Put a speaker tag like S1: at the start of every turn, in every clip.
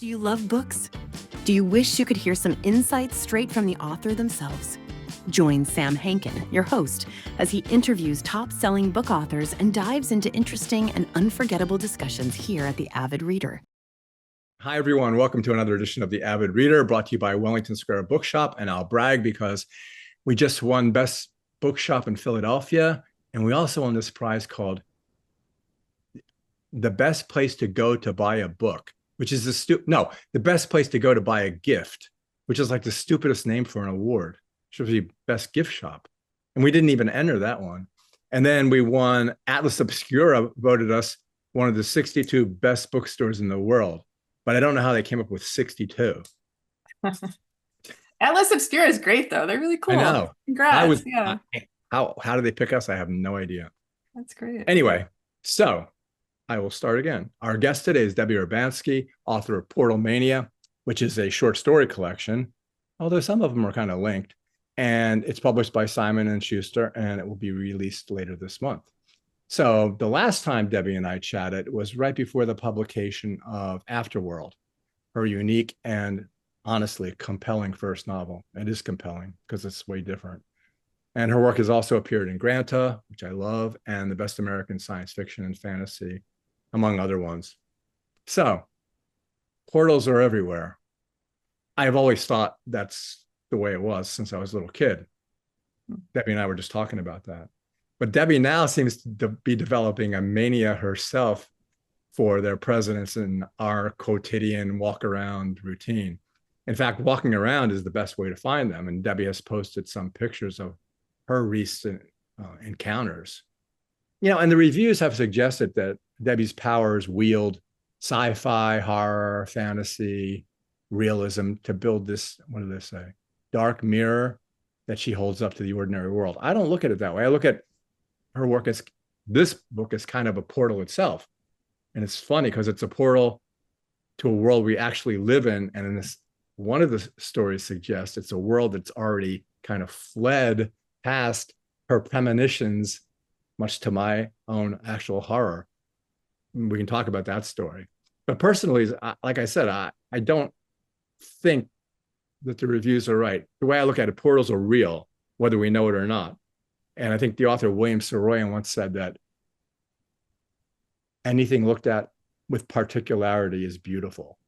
S1: Do you love books? Do you wish you could hear some insights straight from the author themselves? Join Sam Hankin, your host, as he interviews top-selling book authors and dives into interesting and unforgettable discussions here at The Avid Reader.
S2: Hi, everyone. Welcome to another edition of The Avid Reader, brought to you by Wellington Square Bookshop. And I'll brag because we just won Best Bookshop in Philadelphia. And we also won this prize called the best place to go to buy a book, which is the best place to go to buy a gift, which is like the stupidest name for an award. It should be best gift shop. And we didn't even enter that one. And then we won Atlas Obscura, voted us one of the 62 best bookstores in the world. But I don't know how they came up with 62.
S3: Atlas Obscura is great, though. They're really cool.
S2: I know.
S3: Congrats.
S2: How did they pick us? I have no idea.
S3: That's great.
S2: Anyway, so I will start again. Our guest today is Debbie Urbanski, author of Portalmania, which is a short story collection, although some of them are kind of linked. And it's published by Simon & Schuster, and it will be released later this month. So the last time Debbie and I chatted was right before the publication of Afterworld, her unique and honestly compelling first novel. It is compelling because it's way different. And her work has also appeared in Granta, which I love, and the Best American Science Fiction and Fantasy, among other ones. So portals are everywhere. I've always thought that's the way it was since I was a little kid. Debbie and I were just talking about that. But Debbie now seems to be developing a mania herself for their presence in our quotidian walk-around routine. In fact, walking around is the best way to find them. And Debbie has posted some pictures of her recent encounters. And the reviews have suggested that Debbie's powers wield sci-fi, horror, fantasy, realism to build this, what do they say, dark mirror that she holds up to the ordinary world. I don't look at it that way. I look at her work as, this book is kind of a portal itself. And it's funny because it's a portal to a world we actually live in. And in this, one of the stories suggests it's a world that's already kind of fled past her premonitions, much to my own actual horror. We can talk about that story. But personally, like I said, I don't think that the reviews are right. The way I look at it, portals are real, whether we know it or not. And I think the author William Saroyan once said that anything looked at with particularity is beautiful.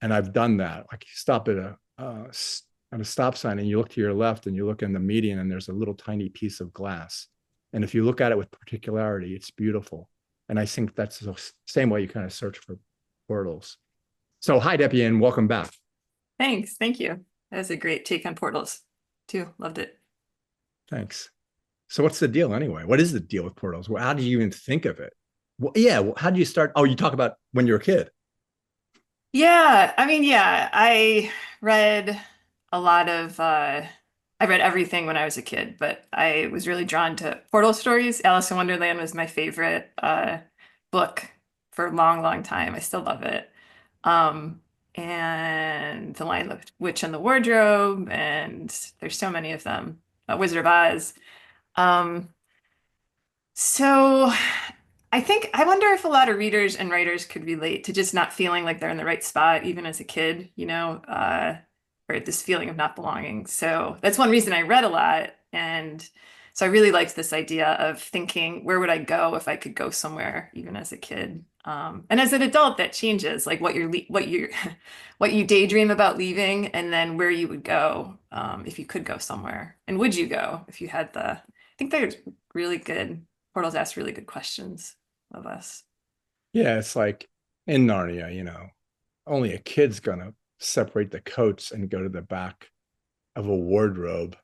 S2: And I've done that. Like you stop at a stop sign and you look to your left and you look in the median and there's a little tiny piece of glass. And if you look at it with particularity, it's beautiful. And I think that's the same way you kind of search for portals. So hi, Debbie, and welcome back.
S3: Thanks. Thank you. That was a great take on portals too. Loved it.
S2: Thanks. So what's the deal anyway? What is the deal with portals? Well, how do you even think of it? Well, yeah. How do you start? Oh, you talk about when you're a kid.
S3: Yeah. I read a lot of, I read everything when I was a kid, but I was really drawn to portal stories. Alice in Wonderland was my favorite book for a long, long time. I still love it. And The Lion, the Witch, and the Wardrobe, and there's so many of them. Wizard of Oz. So I wonder if a lot of readers and writers could relate to just not feeling like they're in the right spot, even as a kid, or this feeling of not belonging. So that's one reason I read a lot. And so I really liked this idea of thinking, where would I go if I could go somewhere, even as a kid? And as an adult, that changes, like what you daydream about leaving, and then where you would go if you could go somewhere. And would you go if you had I think there's really good, portals ask really good questions of us.
S2: Yeah, it's like in Narnia, only a kid's gonna separate the coats and go to the back of a wardrobe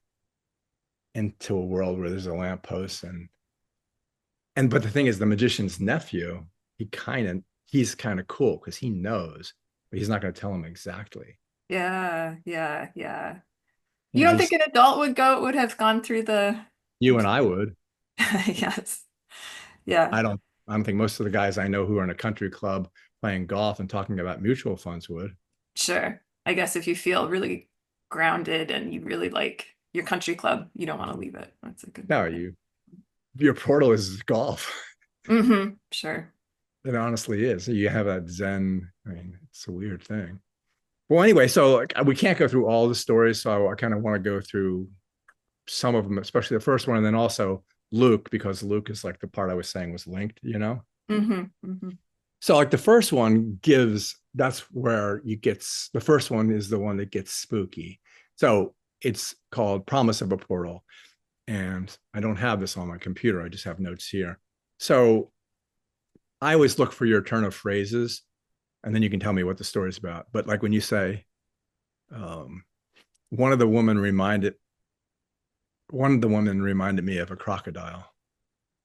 S2: into a world where there's a lamppost but the thing is, the magician's nephew, he's kind of cool because he knows, but he's not going to tell him exactly.
S3: Yeah. You don't think an adult would have gone through the...
S2: You and I would.
S3: Yes. Yeah.
S2: I don't think most of the guys I know who are in a country club playing golf and talking about mutual funds would.
S3: Sure. I guess if you feel really grounded and you really like your country club, you don't want to leave it. That's a good...
S2: No, your portal is golf.
S3: Mm-hmm. Sure.
S2: It honestly is. You have that Zen. I mean, it's a weird thing. Well, anyway, so like, we can't go through all the stories, so I kind of want to go through some of them, especially the first one, and then also Luke, because Luke is like the part I was saying was linked, you know?
S3: Hmm. Hmm.
S2: So like the first one gives, that's where you get, the first one is the one that gets spooky. So it's called Promise of a Portal. And I don't have this on my computer. I just have notes here. So I always look for your turn of phrases and then you can tell me what the story's about. But like when you say, um, one of the women reminded one of the women reminded me of a crocodile,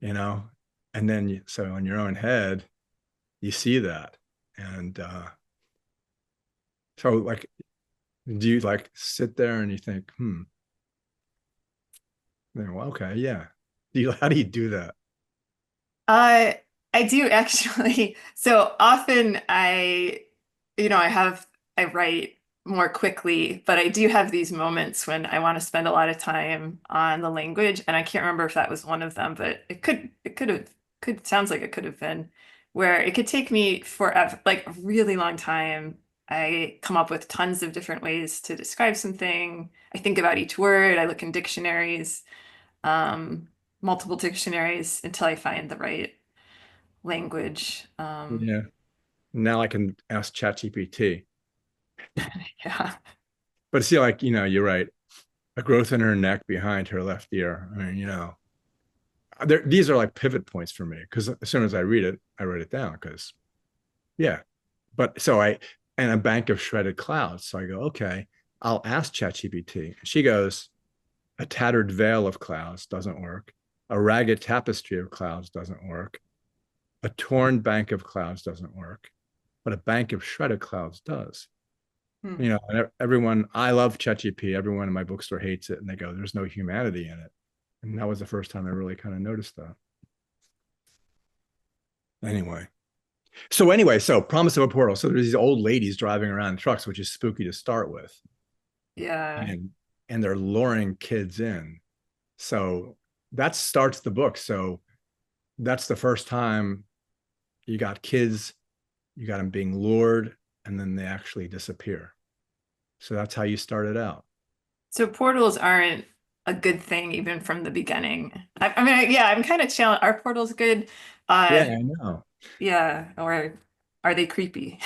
S2: you know, and then so in your own head you see that, and so like, do you like sit there and you think, well, okay, yeah. Do you how do you do that?
S3: Uh, I do actually. So often I write more quickly, but I do have these moments when I want to spend a lot of time on the language, and I can't remember if that was one of them, but sounds like it could have been, where it could take me forever, like a really long time. I come up with tons of different ways to describe something. I think about each word. I look in dictionaries, um, multiple dictionaries until I find the right language.
S2: Yeah. Now I can ask ChatGPT.
S3: Yeah.
S2: But see, like, you're right. A growth in her neck behind her left ear. I mean, these are like pivot points for me because as soon as I read it, I write it down because, yeah. But so and a bank of shredded clouds. So I go, okay, I'll ask ChatGPT. She goes, a tattered veil of clouds doesn't work. A ragged tapestry of clouds doesn't work. A torn bank of clouds doesn't work. But a bank of shredded clouds does.
S3: Hmm.
S2: And everyone, I love ChatGPT. Everyone in my bookstore hates it, and they go, "There's no humanity in it." And that was the first time I really kind of noticed that. Anyway, so Promise of a Portal. So there's these old ladies driving around in trucks, which is spooky to start with,
S3: Yeah.
S2: and they're luring kids in. So that starts the book. So that's the first time you got kids, you got them being lured, and then they actually disappear. So that's how you started out.
S3: So portals aren't a good thing even from the beginning. I mean, yeah, I'm kind of challenged. Are portals good?
S2: Yeah,
S3: Uh,
S2: I know.
S3: yeah, or are they creepy?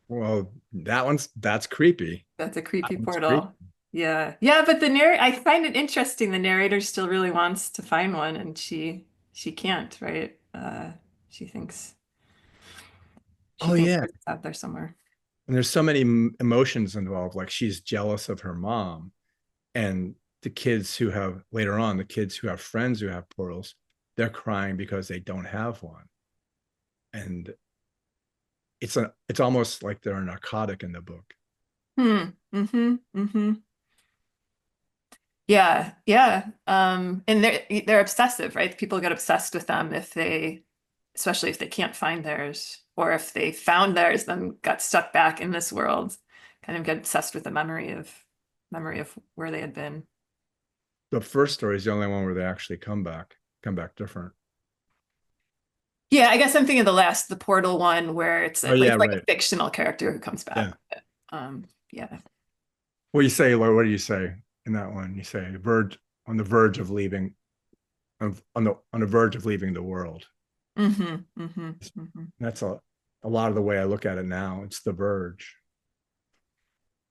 S2: Well, that's creepy.
S3: That's a
S2: That
S3: creepy
S2: one's creepy.
S3: portal. Yeah. Yeah, but I find it interesting. The narrator still really wants to find one and she can't, right? She thinks she
S2: Oh
S3: thinks
S2: yeah,
S3: it's out there somewhere.
S2: and there's so many emotions involved. Like she's jealous of her mom, and the kids who have later on, the kids who have friends who have portals, they're crying because they don't have one, and it's almost like they're a narcotic in the book.
S3: Hmm. Mm-hmm. Mm-hmm. Yeah, yeah. And they're obsessive, right? People get obsessed with them especially if they can't find theirs, or if they found theirs, then got stuck back in this world, kind of get obsessed with the memory of where they had been.
S2: The first story is the only one where they actually come back different.
S3: Yeah, I guess I'm thinking of the Portal one, where
S2: Oh yeah,
S3: it's like a
S2: right.
S3: fictional character who comes back.
S2: Yeah.
S3: Yeah.
S2: What do you say? What do you say in that one? You say verge on the verge of leaving, on the verge of leaving the world.
S3: Mm-hmm. Mm-hmm. Mm-hmm.
S2: That's a lot of the way I look at it now. It's the verge.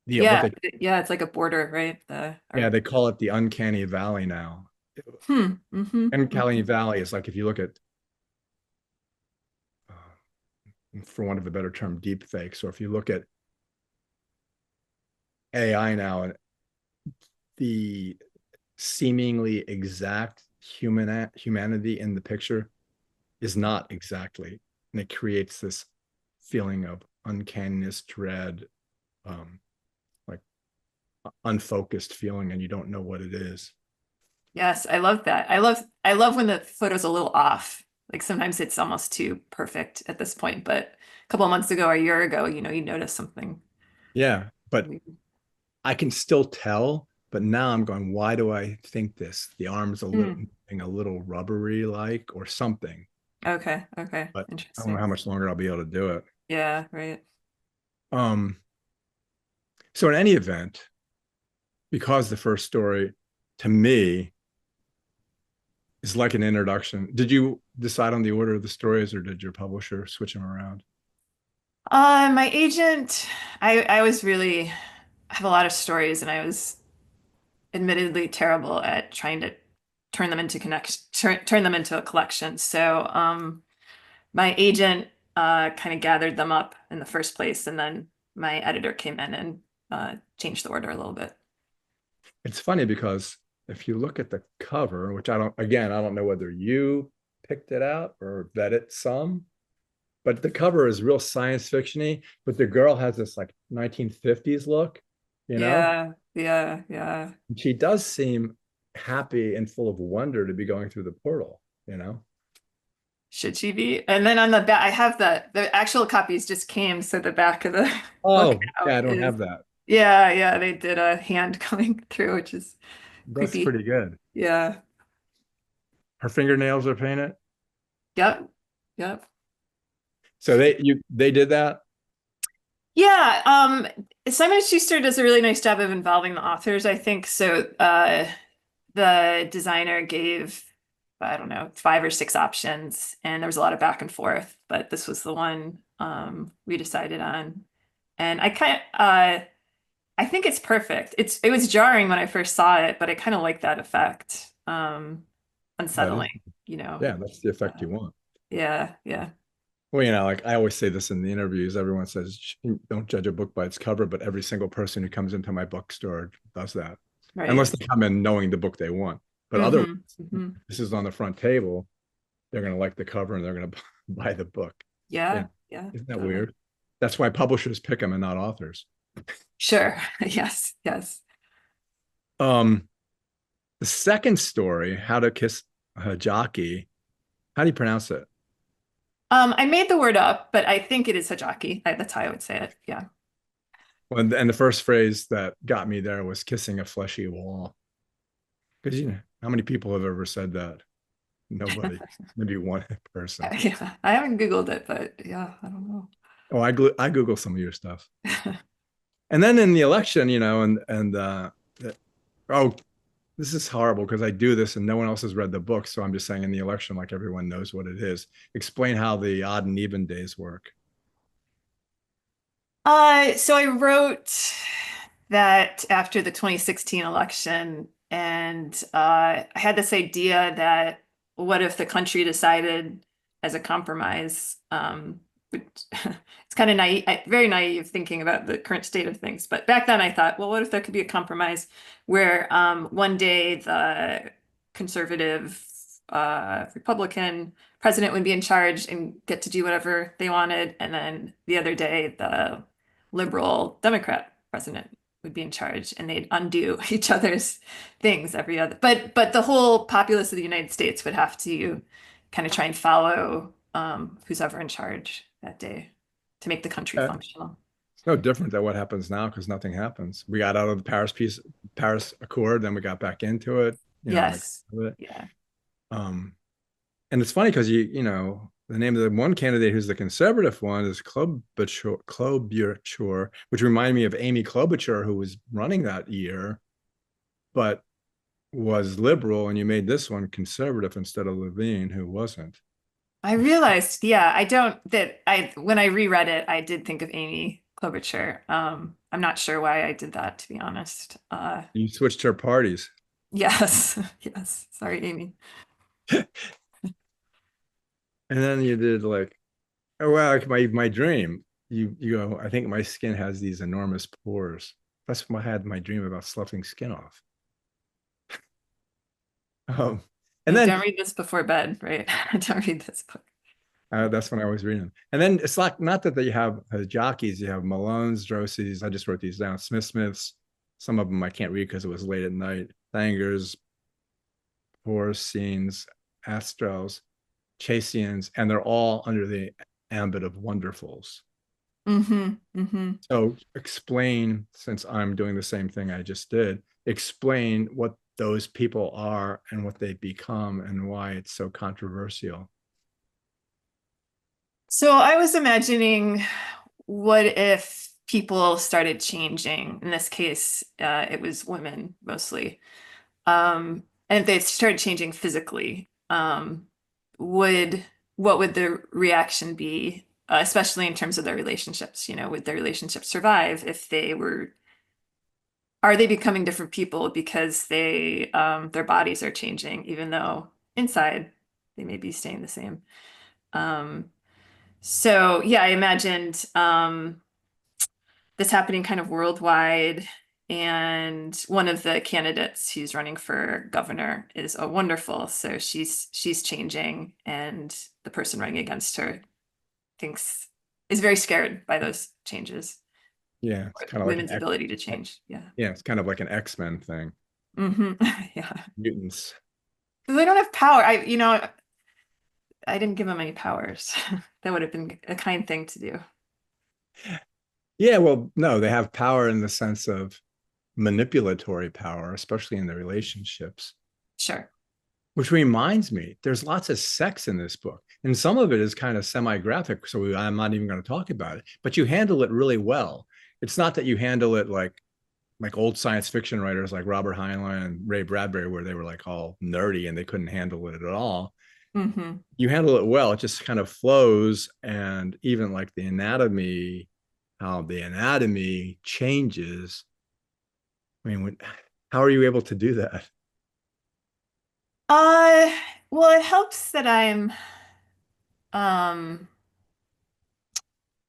S2: The what
S3: Yeah,
S2: they
S3: yeah, it's like a border, right?
S2: Yeah, they call it the uncanny valley now.
S3: Mm-hmm.
S2: Uncanny
S3: Mm-hmm.
S2: valley is like if you look at, for want of a better term, deep fakes, or if you look at AI now and the seemingly exact humanity in the picture is not exactly, and it creates this feeling of uncanniness, dread, um, like unfocused feeling, and you don't know what it is.
S3: Yes, I love that. I love when the photo's a little off. Like sometimes it's almost too perfect at this point, but a couple of months ago or a year ago, you notice something.
S2: Yeah, but I can still tell. But now I'm going, why do I think this? The arm's a little
S3: Hmm.
S2: a little rubbery like or something.
S3: Okay. Okay.
S2: but I don't know
S3: Interesting.
S2: how much longer I'll be able to do it.
S3: Yeah, right.
S2: Um, so in any event, because the first story to me is like an introduction. Did you decide on the order of the stories or did your publisher switch them around?
S3: My agent, I was really I have a lot of stories and I was admittedly terrible at trying to turn them into a collection. So, my agent kind of gathered them up in the first place, and then my editor came in and changed the order a little bit.
S2: It's funny because if you look at the cover, which I don't know whether you picked it out or vetted some, but the cover is real science fictiony, but the girl has this like 1950s look, you know?
S3: Yeah, yeah, yeah.
S2: She does seem happy and full of wonder to be going through the portal, you know?
S3: Should she be? And then on the back, I have the actual copies just came, so the back of the book
S2: Oh,
S3: now
S2: yeah, I don't
S3: is
S2: have that.
S3: yeah, yeah. They did a hand coming through, which is
S2: That's
S3: creepy.
S2: pretty good.
S3: Yeah.
S2: Her fingernails are painted.
S3: Yep. Yep.
S2: So they did that.
S3: Yeah, Simon Schuster does a really nice job of involving the authors, I think. So the designer gave, I don't know, 5 or 6 options, and there was a lot of back and forth, but this was the one we decided on. And I think it's perfect. It was jarring when I first saw it, but I kind of like that effect.
S2: That is,
S3: Unsettling, you know.
S2: yeah, that's the effect
S3: Uh,
S2: you want.
S3: yeah, yeah,
S2: Well, like I always say this in the interviews, everyone says, don't judge a book by its cover, but every single person who comes into my bookstore does that. Unless
S3: right.
S2: they come in knowing the book they want. But otherwise,
S3: Hmm. Hmm.
S2: this is on the front table, they're going to like the cover and they're going to buy the book. Yeah.
S3: Yeah, yeah,
S2: Isn't that
S3: totally.
S2: weird? That's why publishers pick them and not authors.
S3: Sure. Yes, yes.
S2: Um, the second story, How to Kiss a Jockey, how do you pronounce it?
S3: I made the word up, but I think it is Hajaki. That's how I would say it. Yeah.
S2: Well, and the first phrase that got me there was kissing a fleshy wall. Because how many people have ever said that? Nobody. Maybe one person.
S3: Yeah. I haven't Googled it, but yeah, I don't know.
S2: Oh, I Google some of your stuff. And then in the election, oh, this is horrible because I do this and no one else has read the book. So I'm just saying in the election, like everyone knows what it is. Explain how the odd and even days work.
S3: So I wrote that after the 2016 election, and I had this idea that what if the country decided as a compromise, it's kind of naive, very naive thinking about the current state of things. But back then I thought, well, what if there could be a compromise where one day the conservative Republican president would be in charge and get to do whatever they wanted, and then the other day the liberal Democrat president would be in charge and they'd undo each other's things every other but the whole populace of the United States would have to kind of try and follow who's ever in charge that day to make the country functional.
S2: It's no different than what happens now because nothing happens. We got out of the Paris Accord, then we got back into it.
S3: Yes.
S2: Like,
S3: Yeah.
S2: um, and it's funny because the name of the one candidate who's the conservative one is Klobuchar, which reminded me of Amy Klobuchar, who was running that year, but was liberal, and you made this one conservative instead of Levine, who wasn't.
S3: I realized, yeah, I don't that I when I reread it, I did think of Amy Klobuchar. I'm not sure why I did that, to be honest.
S2: You switched her parties.
S3: Yes, yes. Sorry, Amy.
S2: And then you did like, oh well, like my dream. You go, I think my skin has these enormous pores. That's why I had my dream about sloughing skin off. Um, and
S3: Yeah,
S2: then
S3: don't read this before bed, right? Don't read this book.
S2: that's when I was reading them. And then it's like not that they have jockeys, you have Malones, Drosies. I just wrote these down. Smiths. Some of them I can't read because it was late at night. Thangers, Porcines, Astrals, Chasians, and they're all under the ambit of wonderfuls.
S3: Mm-hmm. Mm-hmm.
S2: So explain, since I'm doing the same thing I just did, explain what those people are and what they become and why it's so controversial.
S3: So I was imagining, what if people started changing? In this case, it was women mostly. And if they started changing physically, would what would the reaction be, especially in terms of their relationships? Would their relationships survive if are they becoming different people because their bodies are changing, even though inside they may be staying the same? Um, so yeah, I imagined this happening kind of worldwide. And one of the candidates who's running for governor is a wonderful. So she's changing, and the person running against her thinks is very scared by those changes.
S2: Yeah, it's kind of like an
S3: Women's ability to change. Yeah.
S2: yeah, it's kind of like an X-Men thing.
S3: Hmm. Yeah.
S2: Mutants.
S3: They don't have power. I didn't give them any powers. That would have been a kind thing to do.
S2: Yeah, well, no, they have power in the sense of manipulatory power, especially in the relationships.
S3: Sure.
S2: Which reminds me, there's lots of sex in this book, and some of it is kind of semi-graphic, so I'm not even going to talk about it. But you handle it really well. It's not that you handle it like old science fiction writers like Robert Heinlein and Ray Bradbury, where they were like all nerdy and they couldn't handle it at all.
S3: Hmm.
S2: You handle it well. It just kind of flows, and even like the anatomy, how the anatomy changes. I mean, how are you able to do that?
S3: Uh, well, it helps um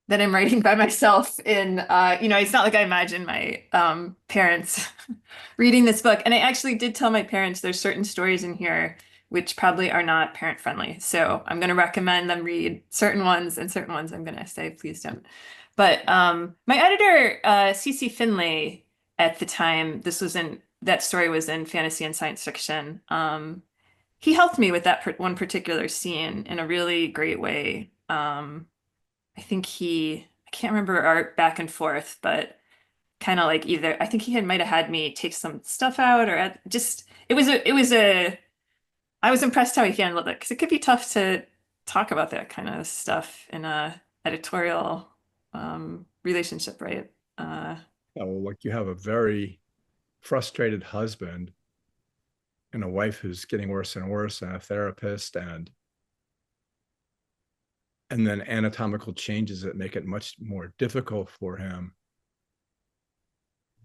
S3: that I'm writing by myself in it's not like I imagine my parents reading this book. And I actually did tell my parents there's certain stories in here which probably are not parent friendly. So I'm going to recommend them read certain ones, and certain ones I'm going to say please don't. But my editor, CC Finlay, at the time, that story was in fantasy and science fiction. He helped me with that one particular scene in a really great way. I can't remember our back and forth, but kind of like either, I think he might have had me take some stuff out, or I was impressed how he handled it, because it could be tough to talk about that kind of stuff in a editorial relationship, right?
S2: Yeah, well, like you have a very frustrated husband and a wife who's getting worse and worse, and a therapist, and then anatomical changes that make it much more difficult for him.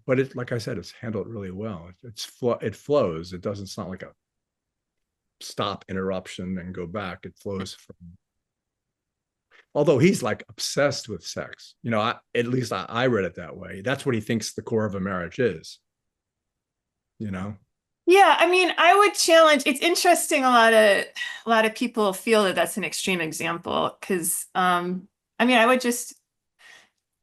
S2: But it, like I said, it's handled really well. It flows. It's not like a stop interruption and go back. It flows from. Although he's like obsessed with sex, at least I read it that way. That's what he thinks the core of a marriage is. You know.
S3: Yeah, I mean, I would challenge. It's interesting. A lot of people feel that that's an extreme example, because I mean, I would just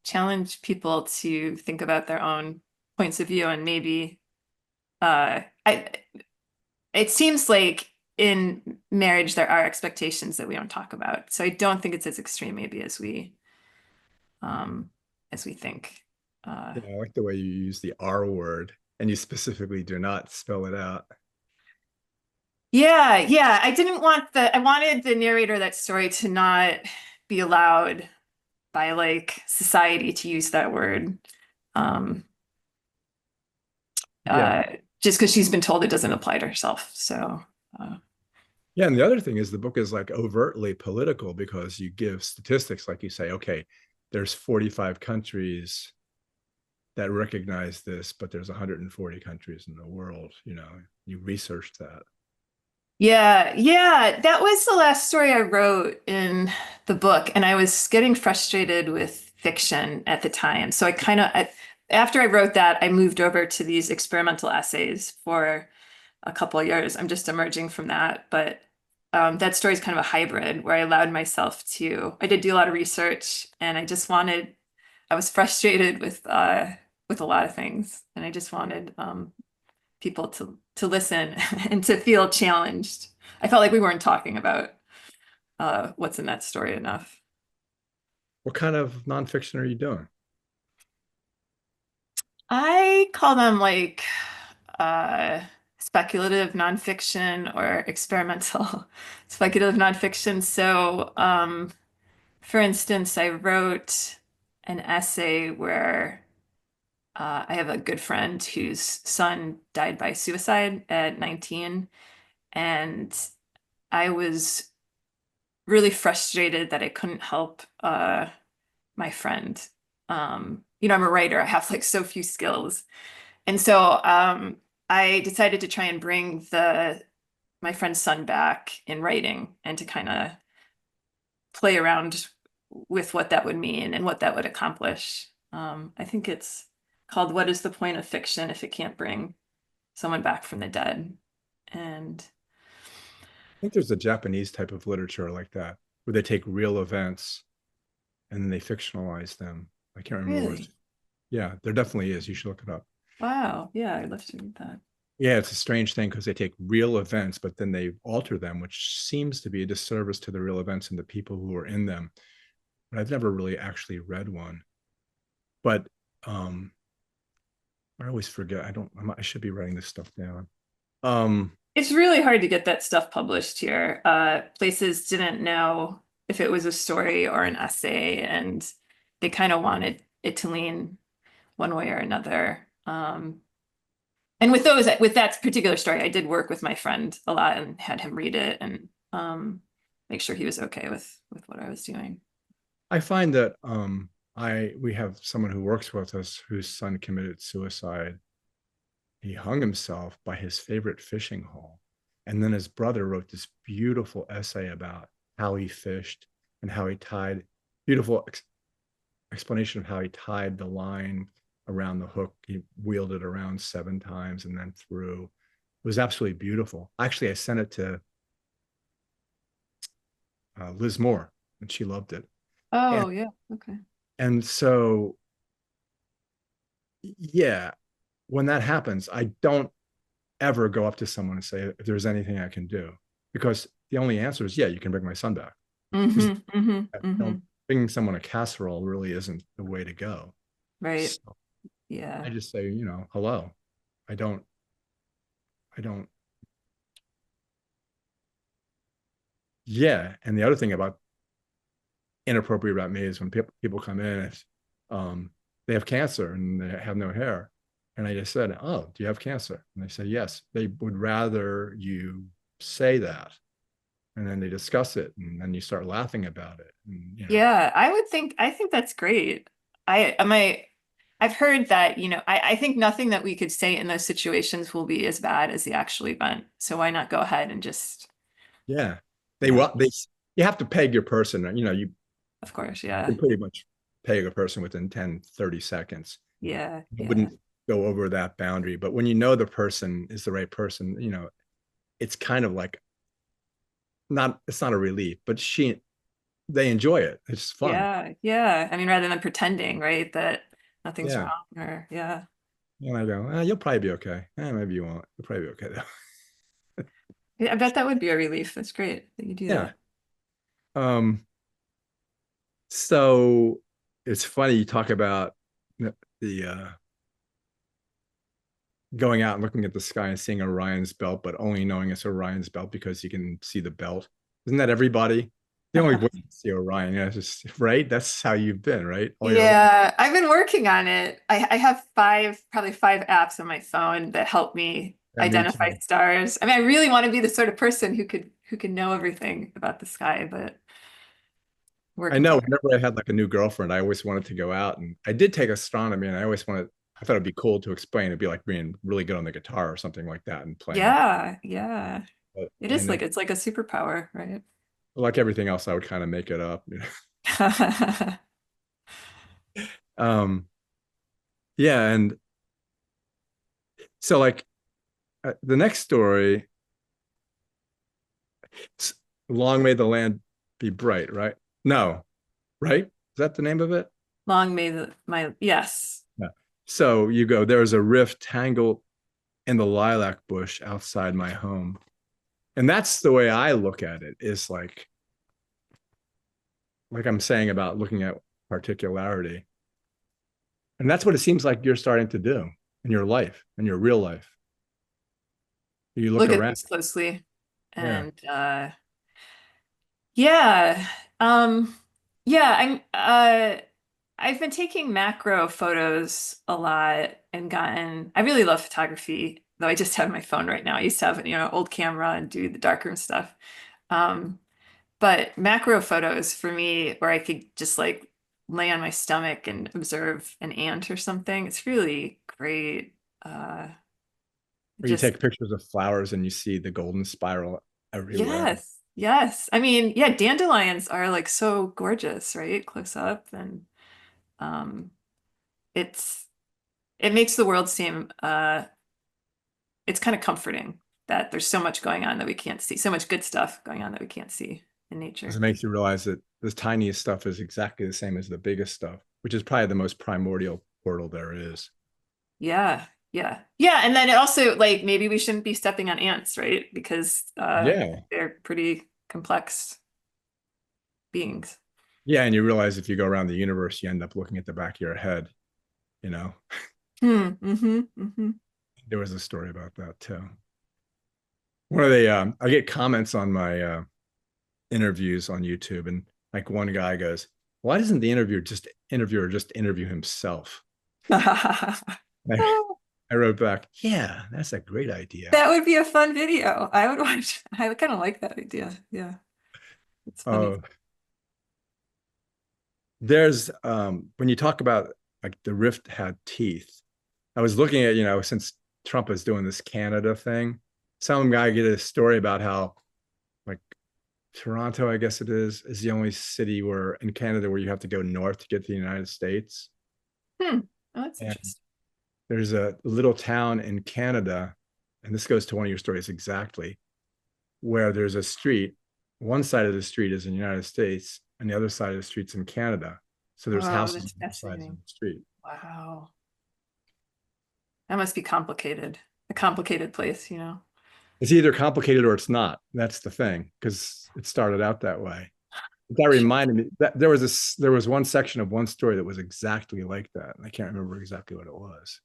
S3: challenge people to think about their own points of view, and maybe I it seems like in marriage there are expectations that we don't talk about. So I don't think it's as extreme maybe um as we think.
S2: Yeah, I like the way you use the R word and you specifically do not spell it out.
S3: Yeah, yeah. I wanted the narrator of that story to not be allowed by like society to use that word. Um
S2: Yeah.
S3: uh just because she's been told it doesn't apply to herself. So
S2: Yeah. And the other thing is the book is like overtly political because you give statistics, like you say, okay, there's 45 countries that recognize this, but there's 140 countries in the world. You researched that.
S3: yeah, yeah, that was the last story I wrote in the book, and I was getting frustrated with fiction at the time. So after I wrote that, I moved over to these experimental essays for a couple of years. I'm just emerging from that, but that story is kind of a hybrid where I allowed myself I did do a lot of research, and I was frustrated with a lot of things, and I just wanted people to listen and to feel challenged. I felt like we weren't talking about what's in that story enough.
S2: What kind of nonfiction are you doing?
S3: I call them like uh, speculative nonfiction or experimental speculative nonfiction. So for instance, I wrote an essay where I have a good friend whose son died by suicide at 19, and I was really frustrated that I couldn't help my friend. I'm a writer. I have like so few skills. And so I decided to try and bring the my friend's son back in writing and to kind of play around with what that would mean and what that would accomplish. I think it's called "What is the Point of Fiction If It Can't Bring Someone Back from the Dead?" And
S2: I think there's a Japanese type of literature like that, where they take real events and then they fictionalize them. I can't remember what it's.
S3: really,
S2: Yeah, there definitely is. You should look it up.
S3: wow, yeah, I'd love to read that.
S2: Yeah, it's a strange thing because they take real events, but then they alter them, which seems to be a disservice to the real events and the people who are in them. But I've never really actually read one. But I always forget. I should be writing this stuff down. Um,
S3: It's really hard to get that stuff published here. Places didn't know if it was a story or an essay, and they kind of wanted it to lean one way or another. And with that particular story, I did work with my friend a lot and had him read it and make sure he was okay with what I was doing.
S2: I find that we have someone who works with us whose son committed suicide. He hung himself by his favorite fishing hole. And then his brother wrote this beautiful essay about how he fished and how he tied, beautiful explanation of how he tied the line around the hook. He wheeled it around 7 times and then threw. It was absolutely beautiful. Actually, I sent it to Liz Moore and she loved it. And,
S3: Oh, yeah. Okay.
S2: and so, yeah, when that happens, I don't ever go up to someone and say if there's anything I can do, because the only answer is yeah, you can bring my son back.
S3: Mm-hmm, mm-hmm, mm-hmm.
S2: Bringing someone a casserole really isn't the way to go.
S3: Right.
S2: So I
S3: Yeah.
S2: just say, hello. I don't. I don't. Yeah, and the other thing about inappropriate about me is when people come in, they have cancer and they have no hair, and I just said, "Oh, do you have cancer?" And they say, "Yes." They would rather you say that, and then they discuss it, and then you start laughing about it. And,
S3: Yeah, I think that's great. I've heard that, I think nothing that we could say in those situations will be as bad as the actual event. So why not go ahead and just,
S2: yeah, they
S3: yeah,
S2: want they. You have to peg your person. You
S3: of course,
S2: can
S3: yeah.
S2: pretty much peg a person within 10, 30 seconds.
S3: Yeah,
S2: I
S3: yeah.
S2: wouldn't go over that boundary. But when you know the person is the right person, it's kind of like it's not a relief, but they enjoy it. It's fun.
S3: Yeah, yeah. I mean, rather than pretending, right, that nothing's
S2: Yeah.
S3: wrong or yeah.
S2: And I go, you'll probably be okay. Maybe you won't. You'll probably be okay though.
S3: Yeah, I bet that would be a relief. That's great that you do
S2: Yeah.
S3: that.
S2: Um, so it's funny you talk about the going out and looking at the sky and seeing Orion's belt, but only knowing it's Orion's belt because you can see the belt. Isn't that everybody? The only way to see Orion, it's just right. That's how you've been, right? All your life.
S3: Yeah, I've been working on it. I have probably five apps on my phone that help me
S2: Yeah, me
S3: identify
S2: too.
S3: stars. I mean, I really want to be the sort of person who can know everything about the sky, but work
S2: I
S3: in
S2: know.
S3: progress.
S2: Whenever I had like a new girlfriend, I always wanted to go out, and I did take astronomy, and I always wanted. I thought it'd be cool to explain. It'd be like being really good on the guitar or something like that, and playing.
S3: Yeah, yeah.
S2: But
S3: It
S2: I
S3: is
S2: know,
S3: like it's like a superpower, right?
S2: like everything else, I would kind of make it up. Um, yeah, and so like the next story, "Long may the land be bright." Right? No, right? Is that the name of it?
S3: Long may my yes.
S2: Yeah. So you go. There's a rift tangled in the lilac bush outside my home, and that's the way I look at it. Is like I'm saying about looking at particularity. And that's what it seems like you're starting to do in your life, in your real life. You look
S3: Look at
S2: around.
S3: things closely.
S2: Yeah.
S3: And yeah. Um Yeah, I've been taking macro photos a lot and I really love photography, though I just have my phone right now. I used to have, old camera and do the darkroom stuff. Um, but macro photos for me, where I could just like lay on my stomach and observe an ant or something, it's really great. Uh,
S2: Or you
S3: just
S2: take pictures of flowers and you see the golden spiral everywhere.
S3: Yes, yes. I mean, yeah, dandelions are like so gorgeous, right? Close up and um it's it makes the world seem it's kind of comforting that there's so much going on that we can't see, so much good stuff going on that we can't see in
S2: Because
S3: nature.
S2: it makes you realize that the tiniest stuff is exactly the same as the biggest stuff, which is probably the most primordial portal there is.
S3: Yeah, yeah. Yeah, and then it also like maybe we shouldn't be stepping on ants, right? Because
S2: Yeah.
S3: they're pretty complex beings.
S2: Yeah. And you realize if you go around the universe, you end up looking at the back of your head, you know.
S3: Mm-hmm.
S2: There was a story about that too. One of the I get comments on my interviews on YouTube, and like one guy goes, "Why doesn't the interviewer just interview himself?" I, I wrote back, "Yeah, that's a great idea."
S3: That would be a fun video. I would watch. I kind of like that idea. Yeah, it's funny.
S2: Oh, there's when you talk about like the rift had teeth. I was looking at, since Trump is doing this Canada thing, some guy get a story about how like Toronto, I guess it is the only city where in Canada where you have to go north to get to the United States.
S3: Hmm. Oh, that's
S2: And
S3: interesting.
S2: there's a little town in Canada, and this goes to one of your stories exactly, where there's a street. One side of the street is in the United States, and the other side of the street's in Canada. So there's
S3: Oh,
S2: houses
S3: that's
S2: on both sides of
S3: fascinating.
S2: the street.
S3: Wow. That must be complicated. A complicated place, you know.
S2: It's either complicated or it's not. That's the thing, because it started out that way. That
S3: Sure.
S2: reminded me that there was one section of one story that was exactly like that. And I can't remember exactly what it was.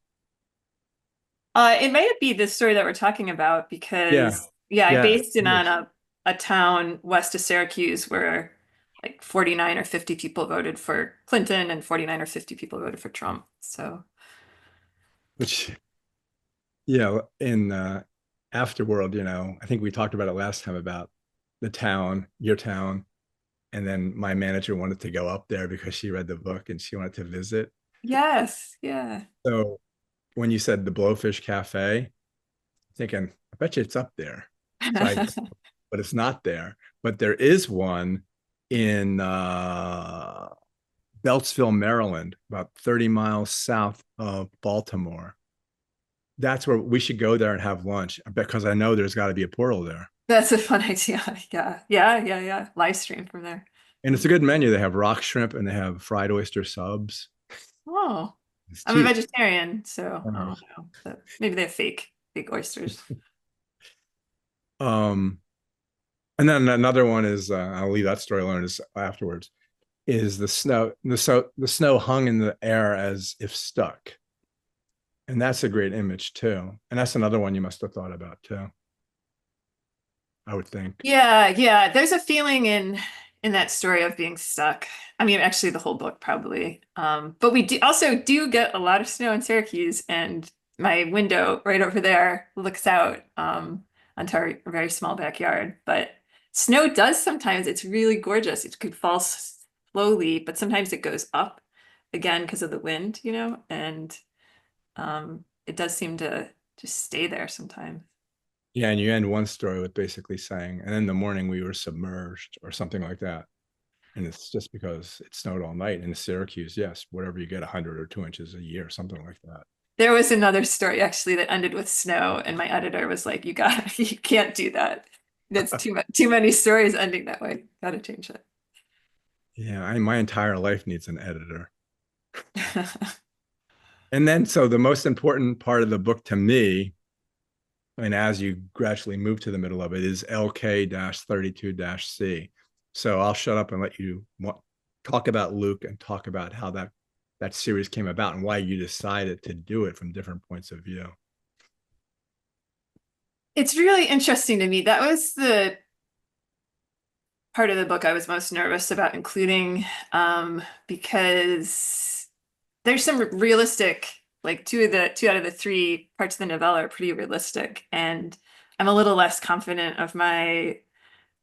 S3: It might be this story that we're talking about
S2: Yeah.
S3: because, yeah, I
S2: Yeah.
S3: based it on a town west of Syracuse where like 49 or 50 people voted for Clinton and 49 or 50 people voted for Trump. So,
S2: Which, in Afterworld, I think we talked about it last time about the town, your town. And then my manager wanted to go up there because she read the book and she wanted to visit.
S3: yes, yeah.
S2: So when you said the Blowfish Cafe, thinking, I bet you it's up there. So I, but it's not there. But there is one in Beltsville, Maryland, about 30 miles south of Baltimore. That's where we should go there and have lunch because I know there's got to be a portal there.
S3: That's a fun idea. Yeah. Live stream from there.
S2: And it's a good menu. They have rock shrimp and they have fried oyster subs.
S3: Oh,
S2: It's
S3: I'm a
S2: cheap.
S3: vegetarian, so I don't know. But maybe they have fake oysters.
S2: Um, and then another one is I'll leave that story alone is afterwards. Is the snow the snow hung in the air as if stuck, and that's a great image too. And that's another one you must have thought about too. I would think.
S3: Yeah. There's a feeling in that story of being stuck. I mean, actually, the whole book probably. But we do get a lot of snow in Syracuse, and my window right over there looks out onto our very small backyard. But snow does sometimes. It's really gorgeous. It could fall slowly, but sometimes it goes up again because of the wind, and it does seem to just stay there sometimes.
S2: Yeah, and you end one story with basically saying, and in the morning we were submerged or something like that. And it's just because it snowed all night in Syracuse. Yes, whatever you get, 100 or 2 inches a year, something like that.
S3: There was another story actually that ended with snow, and my editor was like, you can't do that. That's too many stories ending that way. Gotta change
S2: Yeah, my entire life needs an editor.
S3: it."
S2: And then, so the most important part of the book to me, and as you gradually move to the middle of it, is LK-32-C. So I'll shut up and let you talk about Luke and talk about how that series came about and why you decided to do it from different points of view.
S3: It's really interesting to me. That was part of the book I was most nervous about including, because there's some realistic, like two out of the three parts of the novella are pretty realistic, and I'm a little less confident of my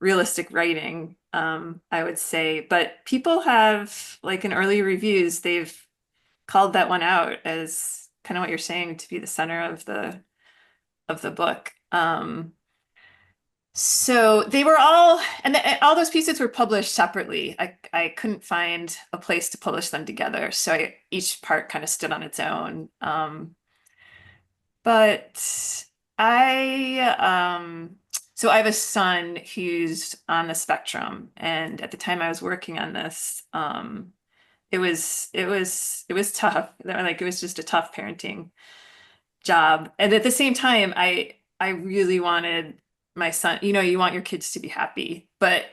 S3: realistic writing, I would say. But people have, like in early reviews, they've called that one out as kind of what you're saying to be the center of the book. So they were all, and all those pieces were published separately. I couldn't find a place to publish them together, so each part kind of stood on its own. But so I have a son who's on the spectrum, and at the time I was working on this, it was tough. Like it was just a tough parenting job. And at the same time, I really wanted my son, you want your kids to be happy, but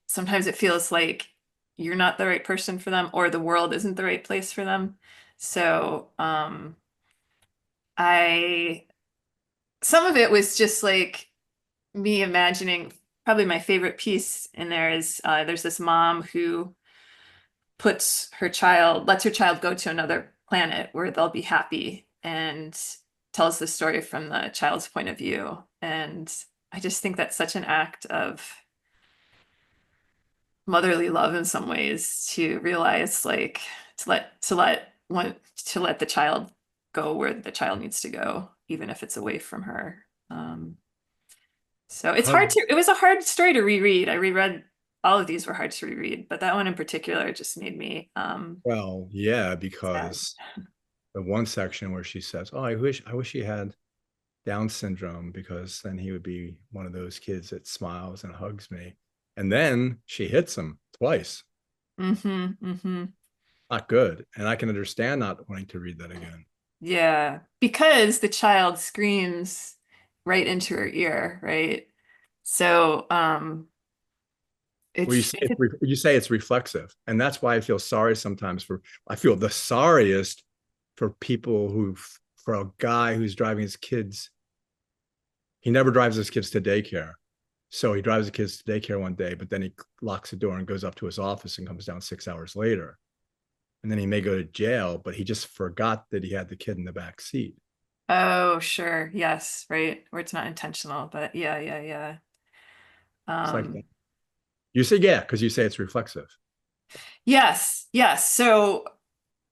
S3: sometimes it feels like you're not the right person for them or the world isn't the right place for them. So I some of it was just like me imagining. Probably my favorite piece in there is there's this mom who lets her child go to another planet where they'll be happy, and tells the story from the child's point of view. And I just think that's such an act of motherly love in some ways, to realize, like, to let the child go where the child needs to go, even if it's away from her. So it's hard
S2: Hug-
S3: to, it was a hard story to reread. I reread, all of these were hard to reread, but that one in particular just made me
S2: Well, yeah,
S3: sad.
S2: because the one section where she says, "Oh, I wish he had Down syndrome because then he would be one of those kids that smiles and hugs me." And then she hits him twice.
S3: Mm-hmm.
S2: Not good. And I can understand not wanting to read that again.
S3: Yeah, because the child screams right into her ear, right? So
S2: Well, you
S3: it's
S2: say it's reflexive, and that's why I feel sorry sometimes for. I feel the sorriest for people for a guy who's driving his kids. He never drives his kids to daycare, so he drives the kids to daycare one day, but then he locks the door and goes up to his office and comes down 6 hours later, and then he may go to jail, but he just forgot that he had the kid in the back seat.
S3: Oh, sure. Yes, right. Where it's not intentional, but yeah, yeah, yeah.
S2: It's like
S3: Um
S2: that. You say yeah because you say it's reflexive.
S3: yes, yes. So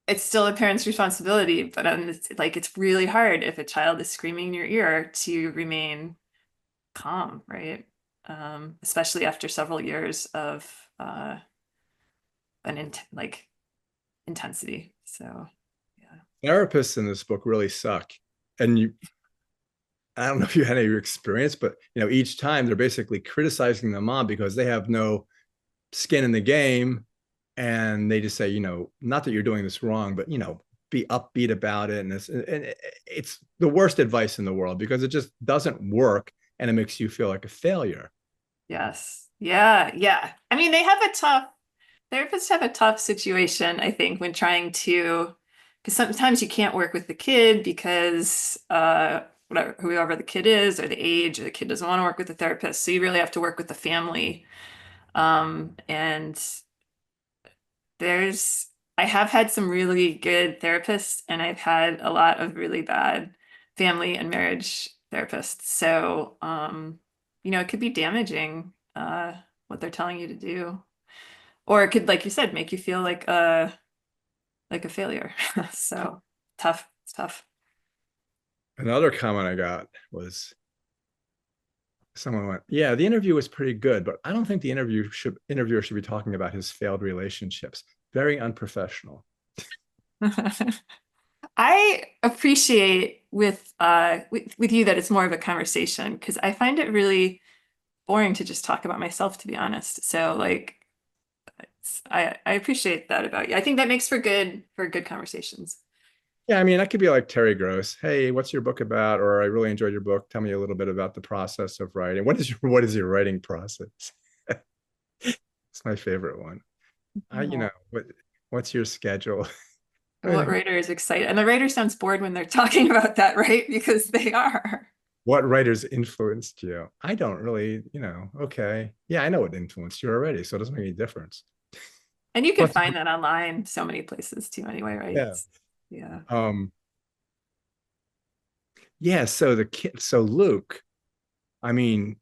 S3: it's still a parent's responsibility, but it's really hard if a child is screaming in your ear to remain calm, right? Especially after several years of like intensity. So yeah.
S2: Therapists in this book really suck, and I don't know if you had any experience, but each time they're basically criticizing the mom because they have no skin in the game, and they just say, not that you're doing this wrong, but be upbeat about it. And it's the worst advice in the world because it just doesn't work, and it makes you feel like a failure.
S3: Yes. Yeah, yeah. I mean, therapists have a tough situation, I think, when trying to, because sometimes you can't work with the kid because whoever the kid is, or the age, or the kid doesn't want to work with the therapist. So you really have to work with the family. And there's I have had some really good therapists, and I've had a lot of really bad family and marriage therapists. So it could be damaging, what they're telling you to do. Or it could, like you said, make you feel like a failure. So tough. It's tough.
S2: Another comment I got was someone went, "Yeah, the interview was pretty good, but I don't think the interviewer should be talking about his failed relationships. Very unprofessional."
S3: I appreciate with you that it's more of a conversation, because I find it really boring to just talk about myself, to be honest. So like I appreciate that about you. I think that makes for good conversations.
S2: Yeah, I mean, I could be like Terry Gross. "Hey, what's your book about?" Or, "I really enjoyed your book. Tell me a little bit about the process of writing. What is your writing process?" It's my favorite one.
S3: Oh.
S2: What's your schedule?
S3: What writer is excited? And the writer sounds bored when they're talking about that, right? Because they are.
S2: What writers influenced you? I don't really, okay. Yeah, I know what influenced you already, so it doesn't make any difference.
S3: And you can
S2: Plus,
S3: find that online so many places too anyway, right?
S2: yeah.
S3: Yeah.
S2: Um, yeah, so the kid, so Luke, I mean,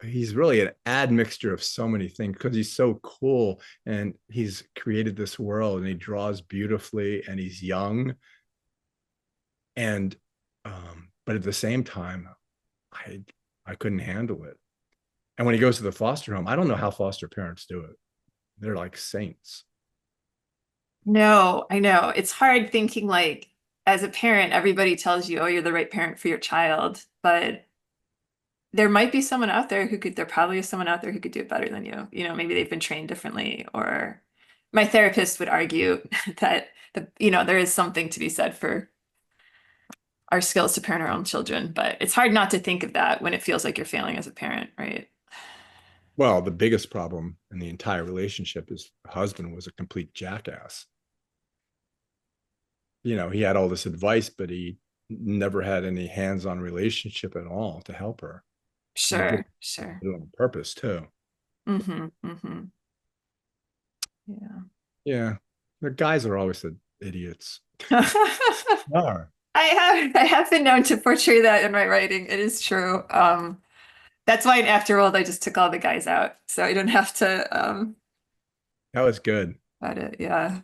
S2: he's really an admixture of so many things because he's so cool and he's created this world and he draws beautifully and he's young. And but at the same time, I I couldn't handle it. And when he goes to the foster home, I don't know how foster parents do it. They're like saints.
S3: No, I know. It's hard thinking like as a parent, everybody tells you, oh, you're the right parent for your child, but there might be someone out there who could, there probably is someone out there who could do it better than you. You know, maybe they've been trained differently, or my therapist would argue that there is something to be said for our skills to parent our own children, but it's hard not to think of that when it feels like you're failing as a parent, right?
S2: Well, the biggest problem in the entire relationship is the husband was a complete jackass. He had all this advice, but he never had any hands-on relationship at all to help her. And he did
S3: Sure, sure.
S2: it on purpose too.
S3: Mm-hmm, mm-hmm. Yeah.
S2: Yeah. The guys are always the idiots. Are.
S3: I have been known to portray that in my writing. It is true. That's why in Afterworld I just took all the guys out, so I don't have to
S2: That was good.
S3: about it. Yeah.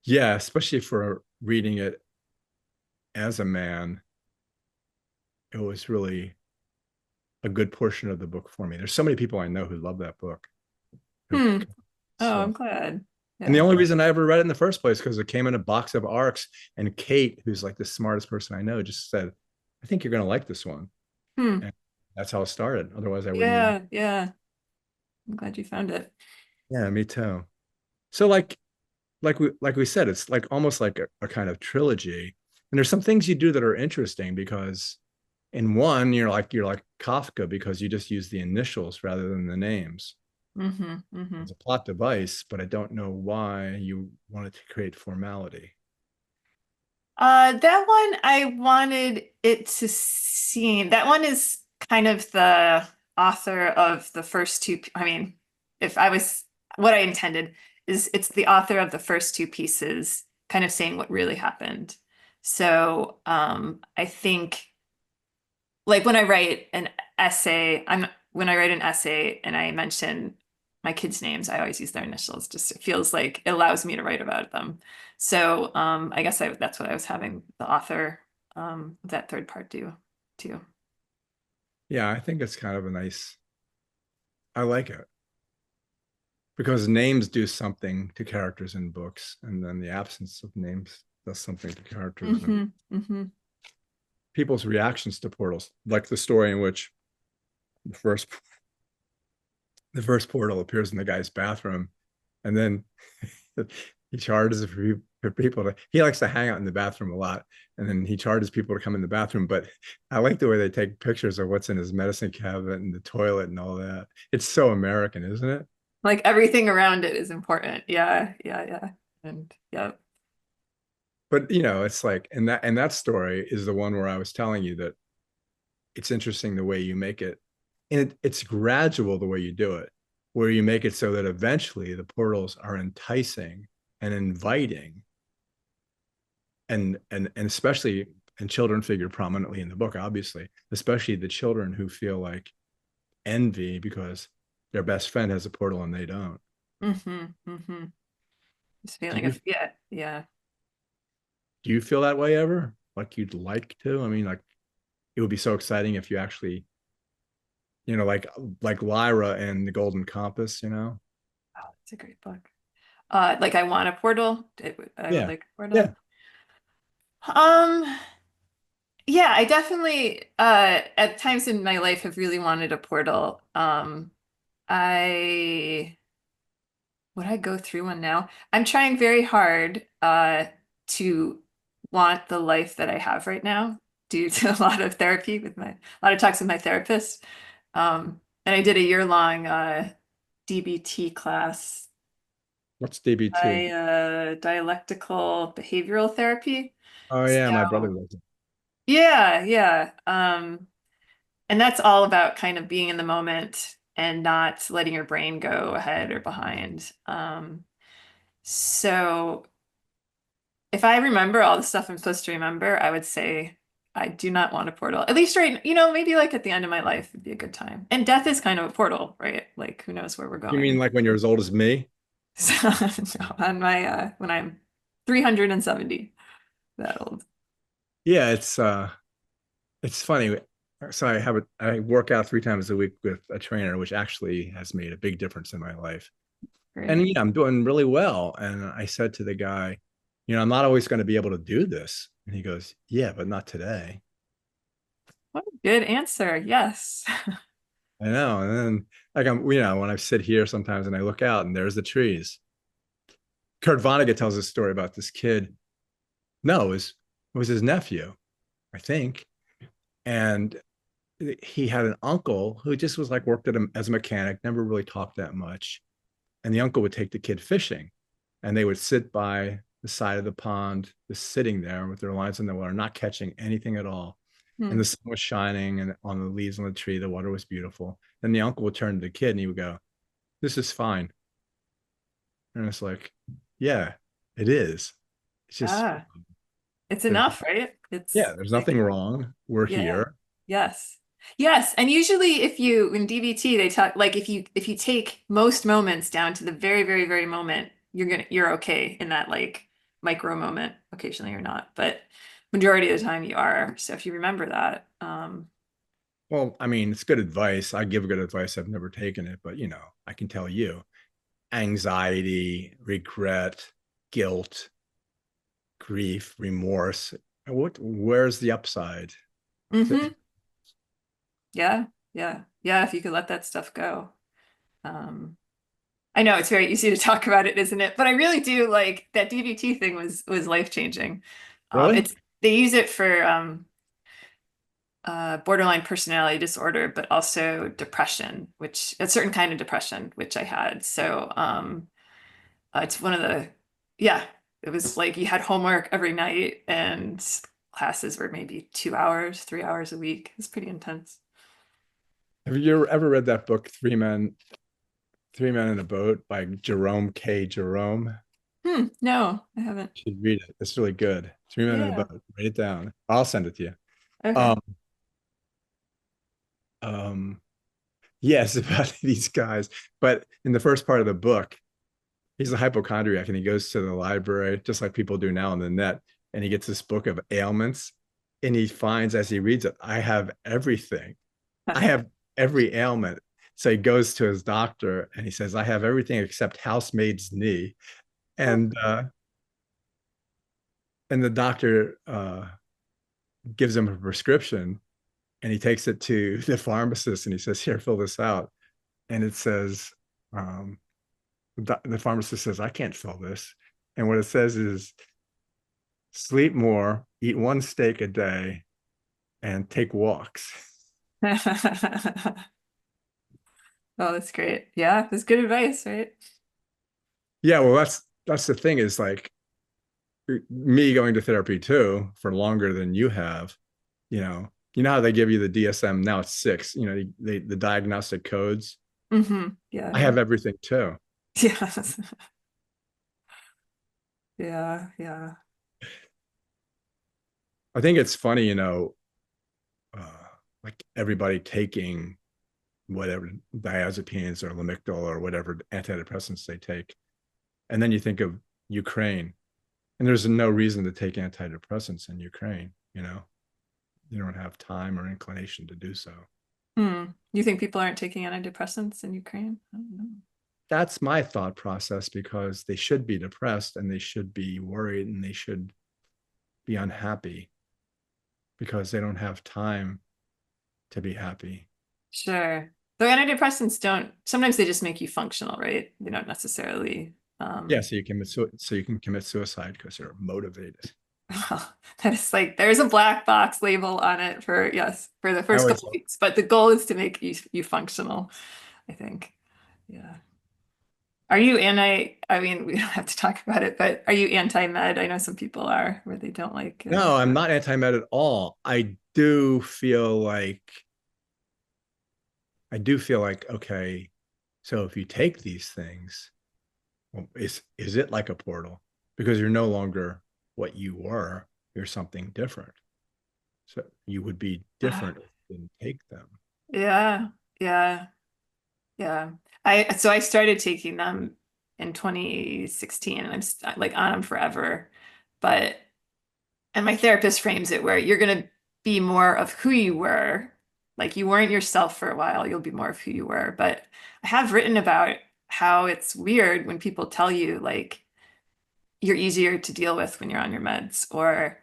S2: Yeah, especially for reading it as a man. It was really a good portion of the book for me. There's so many people I know who love that book.
S3: Hmm. Oh, I'm
S2: So,
S3: glad.
S2: and the
S3: Yeah.
S2: only reason I ever read it in the first place because it came in a box of ARCs, and Kate, who's like the smartest person I know, just said, "I think you're going to like this one,"
S3: Hmm.
S2: and that's how it started. Otherwise, I wouldn't even.
S3: Yeah, yeah. I'm glad you found it.
S2: Yeah, me too. So, like we said, it's like almost like a kind of trilogy. And there's some things you do that are interesting because in one, you're like Kafka because you just use the initials rather than the names.
S3: Mm-hmm. Mm-hmm.
S2: It's a plot device, but I don't know why you wanted to create formality.
S3: That one I wanted it to seem that one is kind of the author of the first two. I mean, if I was what I intended is it's the author of the first two pieces, kind of saying what really happened. So I think like when I write an essay, when I write an essay and I mention my kids' names, I always use their initials. Just it feels like it allows me to write about them. So I guess that's what I was having the author of that third part do too.
S2: Yeah, I think it's kind of a nice, I like it because names do something to characters in books, and then the absence of names does something to characters and
S3: Mm-hmm. Mm-hmm.
S2: people's reactions to portals, like the story in which the first the first portal appears in the guy's bathroom, and then he charges for people to. He likes to hang out in the bathroom a lot, and then he charges people to come in the bathroom. But I like the way they take pictures of what's in his medicine cabinet and the toilet and all that. It's so American, isn't it?
S3: Like everything around it is important. Yeah, yeah, yeah. And yeah.
S2: But it's like, and that story is the one where I was telling you that it's interesting the way you make it, and it's gradual the way you do it, where you make it so that eventually the portals are enticing and inviting, and especially, and children figure prominently in the book, obviously, especially the children who feel like envy because their best friend has a portal and they don't.
S3: Mm-hmm. Mm-hmm. This
S2: Do
S3: feeling
S2: you
S3: of yeah, yeah.
S2: do you feel that way ever? Like you'd like to? I mean, like it would be so exciting if you actually, like Lyra and the Golden Compass.
S3: Oh, it's a great book. Like I want a portal. I would
S2: Yeah.
S3: like a
S2: Yeah.
S3: portal. Um, yeah, I definitely at times in my life have really wanted a portal. I would I go through one now? I'm trying very hard to want the life that I have right now due to a lot of therapy with a lot of talks with my therapist. And I did a year-long DBT class
S2: What's DBT?
S3: by dialectical behavioral therapy.
S2: Oh
S3: So
S2: yeah, my brother does it.
S3: Yeah, yeah. And that's all about kind of being in the moment and not letting your brain go ahead or behind. So if I remember all the stuff I'm supposed to remember, I would say I do not want a portal. At least right, maybe like at the end of my life would be a good time. And death is kind of a portal, right? Like who knows where we're
S2: You mean
S3: going.
S2: like when you're as old as me?
S3: So no, on my when I'm 370, that old.
S2: Yeah, it's funny. So I work out 3 times a week with a trainer, which actually has made a big difference in my life. And
S3: Great.
S2: yeah, I'm doing really well. And I said to the guy, I'm not always going to be able to do this. And he goes, yeah, but not today.
S3: What a good answer. Yes.
S2: I know. And then like when I sit here sometimes and I look out and there's the trees. Kurt Vonnegut tells a story about this kid. No, it was his nephew, I think. And he had an uncle who just was like worked at him as a mechanic, never really talked that much. And the uncle would take the kid fishing, and they would sit by the side of the pond, just sitting there with their lines in the water, not catching anything at all. And
S3: Hmm.
S2: the sun was shining, and on the leaves on the tree, the water was beautiful. Then the uncle would turn to the kid and he would go, "This is fine." And it's like, yeah, it is. It's just,
S3: Ah, it's
S2: there's,
S3: enough, right? It's
S2: yeah, there's
S3: like,
S2: nothing wrong. We're
S3: yeah.
S2: here.
S3: Yes. Yes. And usually if you in DBT they talk like if you take most moments down to the very, very, very moment, you're okay in that like micro moment. Occasionally you're not, but majority of the time you are. So if you remember that,
S2: Well, I mean, it's good advice. I give good advice. I've never taken it, but I can tell you anxiety, regret, guilt, grief, remorse. Where's the upside?
S3: hmm. Yeah, yeah. Yeah, if you could let that stuff go. Um, I know it's very easy to talk about it, isn't it? But I really do like that DBT thing was life-changing.
S2: Really?
S3: It's they use it for borderline personality disorder, but also depression, which a certain kind of depression, which I had. So it's one of the, yeah, it was like you had homework every night and classes were maybe 2 hours, 3 hours a week. It's pretty intense.
S2: Have you ever read that book, Three Men in a Boat by Jerome K. Jerome?
S3: Hmm, no, I haven't.
S2: You should read it. It's really good. Three Men in a
S3: Yeah.
S2: Boat. Write it down. I'll send it to you.
S3: Okay.
S2: Um, um, yes, about these guys. But in the first part of the book, he's a hypochondriac and he goes to the library, just like people do now on the net, and he gets this book of ailments. And he finds as he reads it, I have everything. I have every ailment. So he goes to his doctor and he says, I have everything except housemaid's knee. And and the doctor gives him a prescription and he takes it to the pharmacist and he says, here, fill this out. And it says, um, the pharmacist says, I can't fill this. And what it says is sleep more, eat one steak a day, and take walks.
S3: Oh, that's great. Yeah, that's good advice, right?
S2: Yeah, well, that's the thing is like me going to therapy too for longer than you have. You know how they give you the DSM now it's six. The diagnostic codes.
S3: Yeah,
S2: I
S3: yeah.
S2: have everything too.
S3: Yes. Yeah, yeah.
S2: I think it's funny, uh, like everybody taking whatever diazepines or Lamictal or whatever antidepressants they take, and then you think of Ukraine, and there's no reason to take antidepressants in Ukraine. You don't have time or inclination to do so.
S3: Hmm. You think people aren't taking antidepressants in Ukraine? I don't know.
S2: That's my thought process because they should be depressed and they should be worried and they should be unhappy because they don't have time to be happy.
S3: Sure. Though antidepressants don't, sometimes they just make you functional, right? They don't necessarily,
S2: Yeah, so you can commit suicide because you're motivated.
S3: that is like, there's a black box label on it for, yes, for the
S2: I
S3: first
S2: always
S3: couple weeks, but the goal is to make you functional, I think. Yeah. Are you I mean, we don't have to talk about it, but are you anti-med? I know some people are where they don't like
S2: No, I'm not anti-med at all. I do feel like, okay, so if you take these things, well, is it like a portal? Because you're no longer what you were, you're something different. So you would be different if you didn't take them.
S3: Yeah, yeah, yeah. I started taking them in 2016 and like on them forever. But and my therapist frames it where you're gonna be more of who you were. Like you weren't yourself for a while, you'll be more of who you were. But I have written about how it's weird when people tell you like you're easier to deal with when you're on your meds, or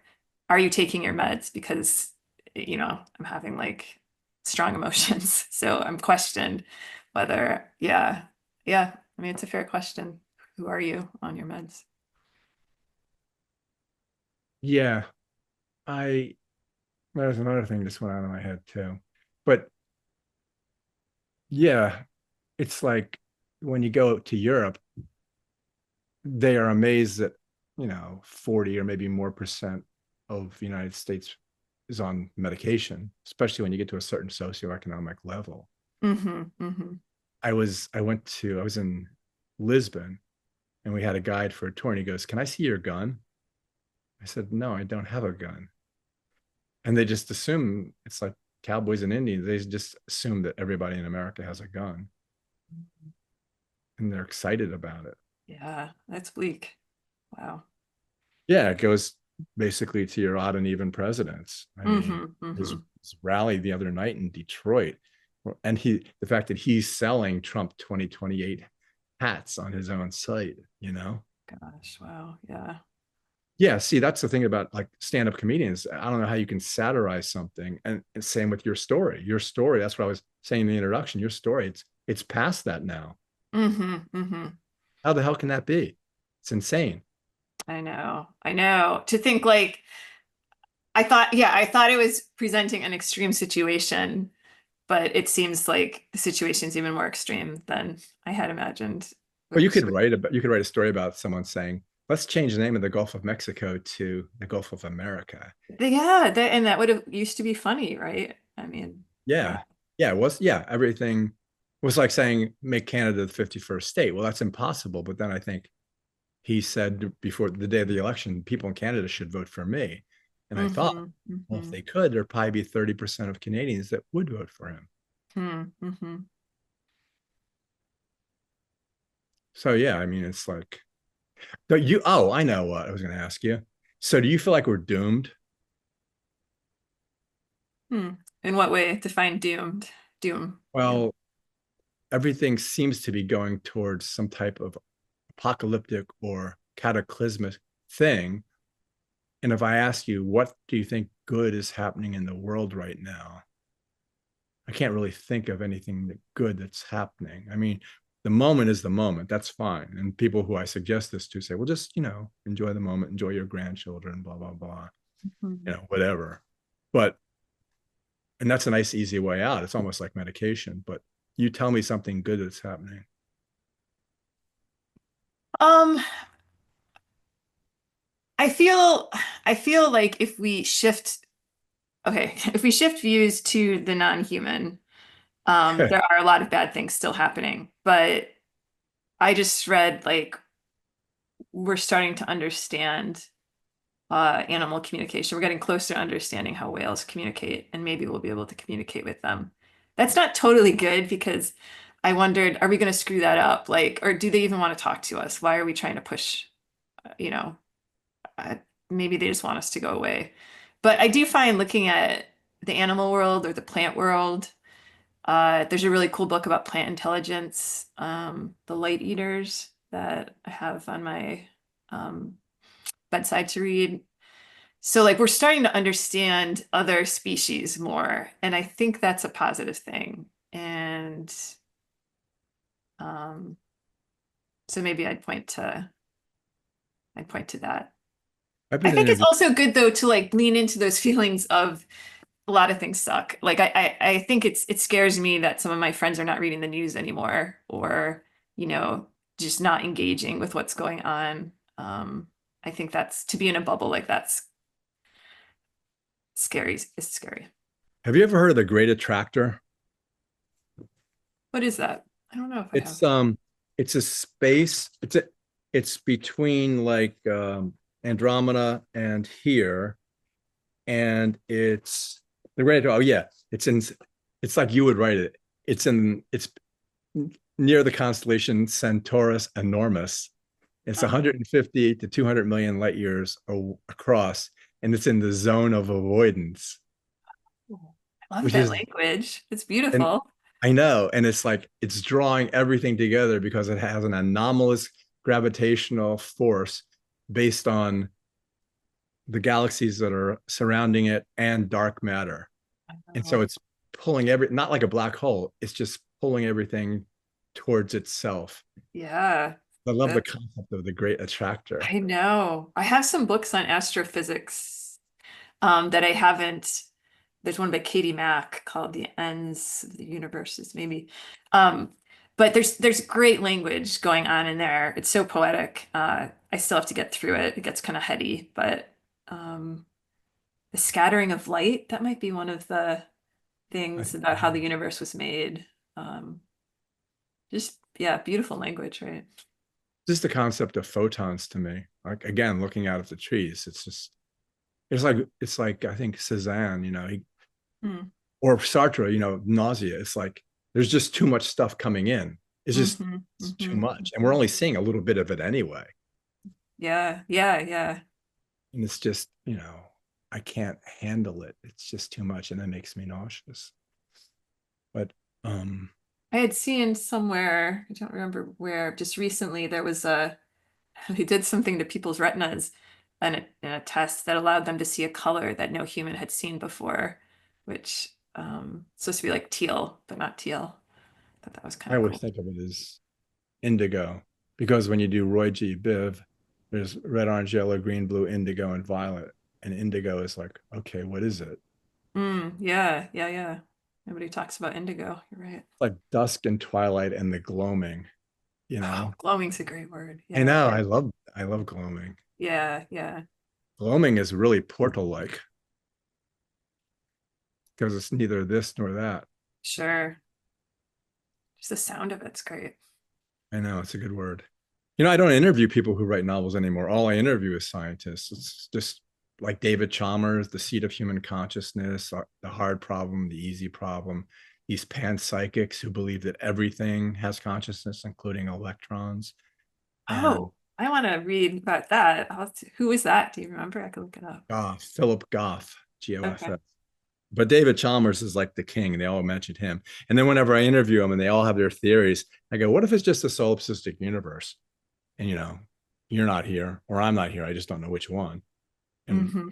S3: are you taking your meds because I'm having like strong emotions. So I'm questioned whether, yeah, yeah. I mean, it's a fair question. Who are you on your meds?
S2: Yeah, I there's another thing just went out of my head too. But yeah, it's like when you go to Europe, they are amazed that 40 or maybe more percent of the United States is on medication, especially when you get to a certain socioeconomic level.
S3: Mm-hmm, mm-hmm.
S2: I was in Lisbon, and we had a guide for a tour, and he goes, "Can I see your gun?" I said, "No, I don't have a gun." And they just assume it's like cowboys and Indians. They just assume that everybody in America has a gun, and they're excited about it.
S3: Yeah, that's bleak. Wow.
S2: Yeah, it goes basically to your odd and even presidents. I mean,
S3: Mm-hmm,
S2: his,
S3: mm-hmm.
S2: his rally the other night in Detroit, and the fact that he's selling Trump 2028 hats on his own site.
S3: Gosh, wow. Yeah.
S2: Yeah, see, that's the thing about like stand-up comedians. I don't know how you can satirize something, and same with your story. Your story, that's what I was saying in the introduction. Your story, it's past that now.
S3: Mm-hmm, mm-hmm.
S2: How the hell can that be? It's insane.
S3: I know. I know. To think like I thought it was presenting an extreme situation, but it seems like the situation's even more extreme than I had imagined.
S2: Well,
S3: Which,
S2: you could write a story about someone saying, "Let's change the name of the Gulf of Mexico to the Gulf of America."
S3: yeah, and that would have used to be funny, right? I mean, yeah.
S2: Yeah. Yeah, it was, yeah, everything was like saying make Canada the 51st state. Well, that's impossible. But then I think he said before the day of the election, people in Canada should vote for me. And I thought,
S3: Mm-hmm,
S2: well, if
S3: mm-hmm,
S2: they could, there'd probably be 30% of Canadians that would vote for him.
S3: mm-hmm.
S2: So yeah, I mean, it's like, oh, I know what I was going to ask you. So do you feel like we're doomed?
S3: Hmm. In what way? Define doomed? Doom. Yeah.
S2: Well, everything seems to be going towards some type of apocalyptic or cataclysmic thing. And if I ask you, what do you think good is happening in the world right now? I can't really think of anything good that's happening. I mean, the moment is the moment. That's fine. And people who I suggest this to say, well, just, enjoy the moment, enjoy your grandchildren, blah, blah, blah,
S3: Mhm.
S2: whatever. But, and that's a nice, easy way out. It's almost like medication. But you tell me something good that's happening.
S3: Um, I feel I feel like if we shift views to the non-human, there are a lot of bad things still happening. But I just read like we're starting to understand animal communication. We're getting closer to understanding how whales communicate, and maybe we'll be able to communicate with them. That's not totally good because I wondered, are we going to screw that up? Like, or do they even want to talk to us? Why are we trying to push, you know, uh, maybe they just want us to go away. But I do find looking at the animal world or the plant world, there's a really cool book about plant intelligence, the light eaters that I have on my um, bedside to read. So like we're starting to understand other species more, and I think that's a positive thing. And um, so maybe I'd point to that.
S2: I've
S3: I
S2: been
S3: think it's
S2: interviewed.
S3: also good though to like lean into those feelings of a lot of things suck. Like I think it scares me that some of my friends are not reading the news anymore, or you know just not engaging with what's going on. I think that's to be in a bubble like that's scary. It's scary.
S2: Have you ever heard of the Great Attractor?
S3: What is that? I don't know if I have.
S2: It's a space. It's between like Andromeda and here, and it's the Great. Oh yeah, it's in. It's like you would write it. It's near the constellation Centaurus Enormous. It's
S3: Oh,
S2: 150 to 200 million light years across, and it's in the zone of avoidance,
S3: I love
S2: which
S3: that
S2: is,
S3: language. It's
S2: and
S3: beautiful.
S2: I know, and it's like it's drawing everything together because it has an anomalous gravitational force based on the galaxies that are surrounding it and dark matter. And so
S3: Oh,
S2: it's pulling not like a black hole, it's just pulling everything towards itself.
S3: yeah.
S2: I love the
S3: That,
S2: concept of the great attractor.
S3: I know. I have some books on astrophysics that I haven't. There's one by Katie Mack called The Ends of the Universes, maybe. Um, but there's great language going on in there. It's so poetic. I still have to get through it. It gets kind of heady, but um, the scattering of light, that might be one of the
S2: I
S3: things
S2: think
S3: about how the universe was made. Um, just yeah, beautiful language, right?
S2: just the concept of photons to me. Like again, looking out at the trees, it's like I think Cezanne,
S3: Mm.
S2: or Sartre, nausea. It's like there's just too much stuff coming in. It's just
S3: Hmm.
S2: it's too
S3: Hmm.
S2: much, and we're only seeing a little bit of it anyway.
S3: Yeah, yeah, yeah.
S2: And it's just, I can't handle it. It's just too much, and it makes me nauseous. But
S3: I had seen somewhere, I don't remember where, just recently there was a they did something to people's retinas and in a test that allowed them to see a color that no human had seen before, which supposed to be like teal, but not teal. I thought that was kind
S2: I
S3: of
S2: always
S3: cool.
S2: think of it as indigo because when you do Roy G. Biv, there's red, orange, yellow, green, blue, indigo, and violet. And indigo is like, okay, what is it?
S3: Yeah, yeah, yeah. Nobody talks about indigo. You're right.
S2: Like dusk and twilight and the gloaming, you
S3: Oh,
S2: know?
S3: glowing's a great word.
S2: I
S3: Yeah,
S2: know, I love gloaming.
S3: yeah, yeah.
S2: Gloaming is really portal-like because it's neither this nor that.
S3: Sure. Just the sound of it's great.
S2: I know, it's a good word. I don't interview people who write novels anymore. All I interview is scientists. It's just like David Chalmers, The Seat of Human Consciousness, The Hard Problem, The Easy Problem. These panpsychics who believe that everything has consciousness, including electrons. And
S3: Oh, I want to read about that. Who is that? Do you remember? I could look it up.
S2: Philip Goff,
S3: Okay.
S2: Goff. But David Chalmers is like the king. They all mentioned him. And then whenever I interview them and they all have their theories, I go, what if it's just a solipsistic universe? And you're not here or I'm not here. I just don't know which one. And
S3: Hmm.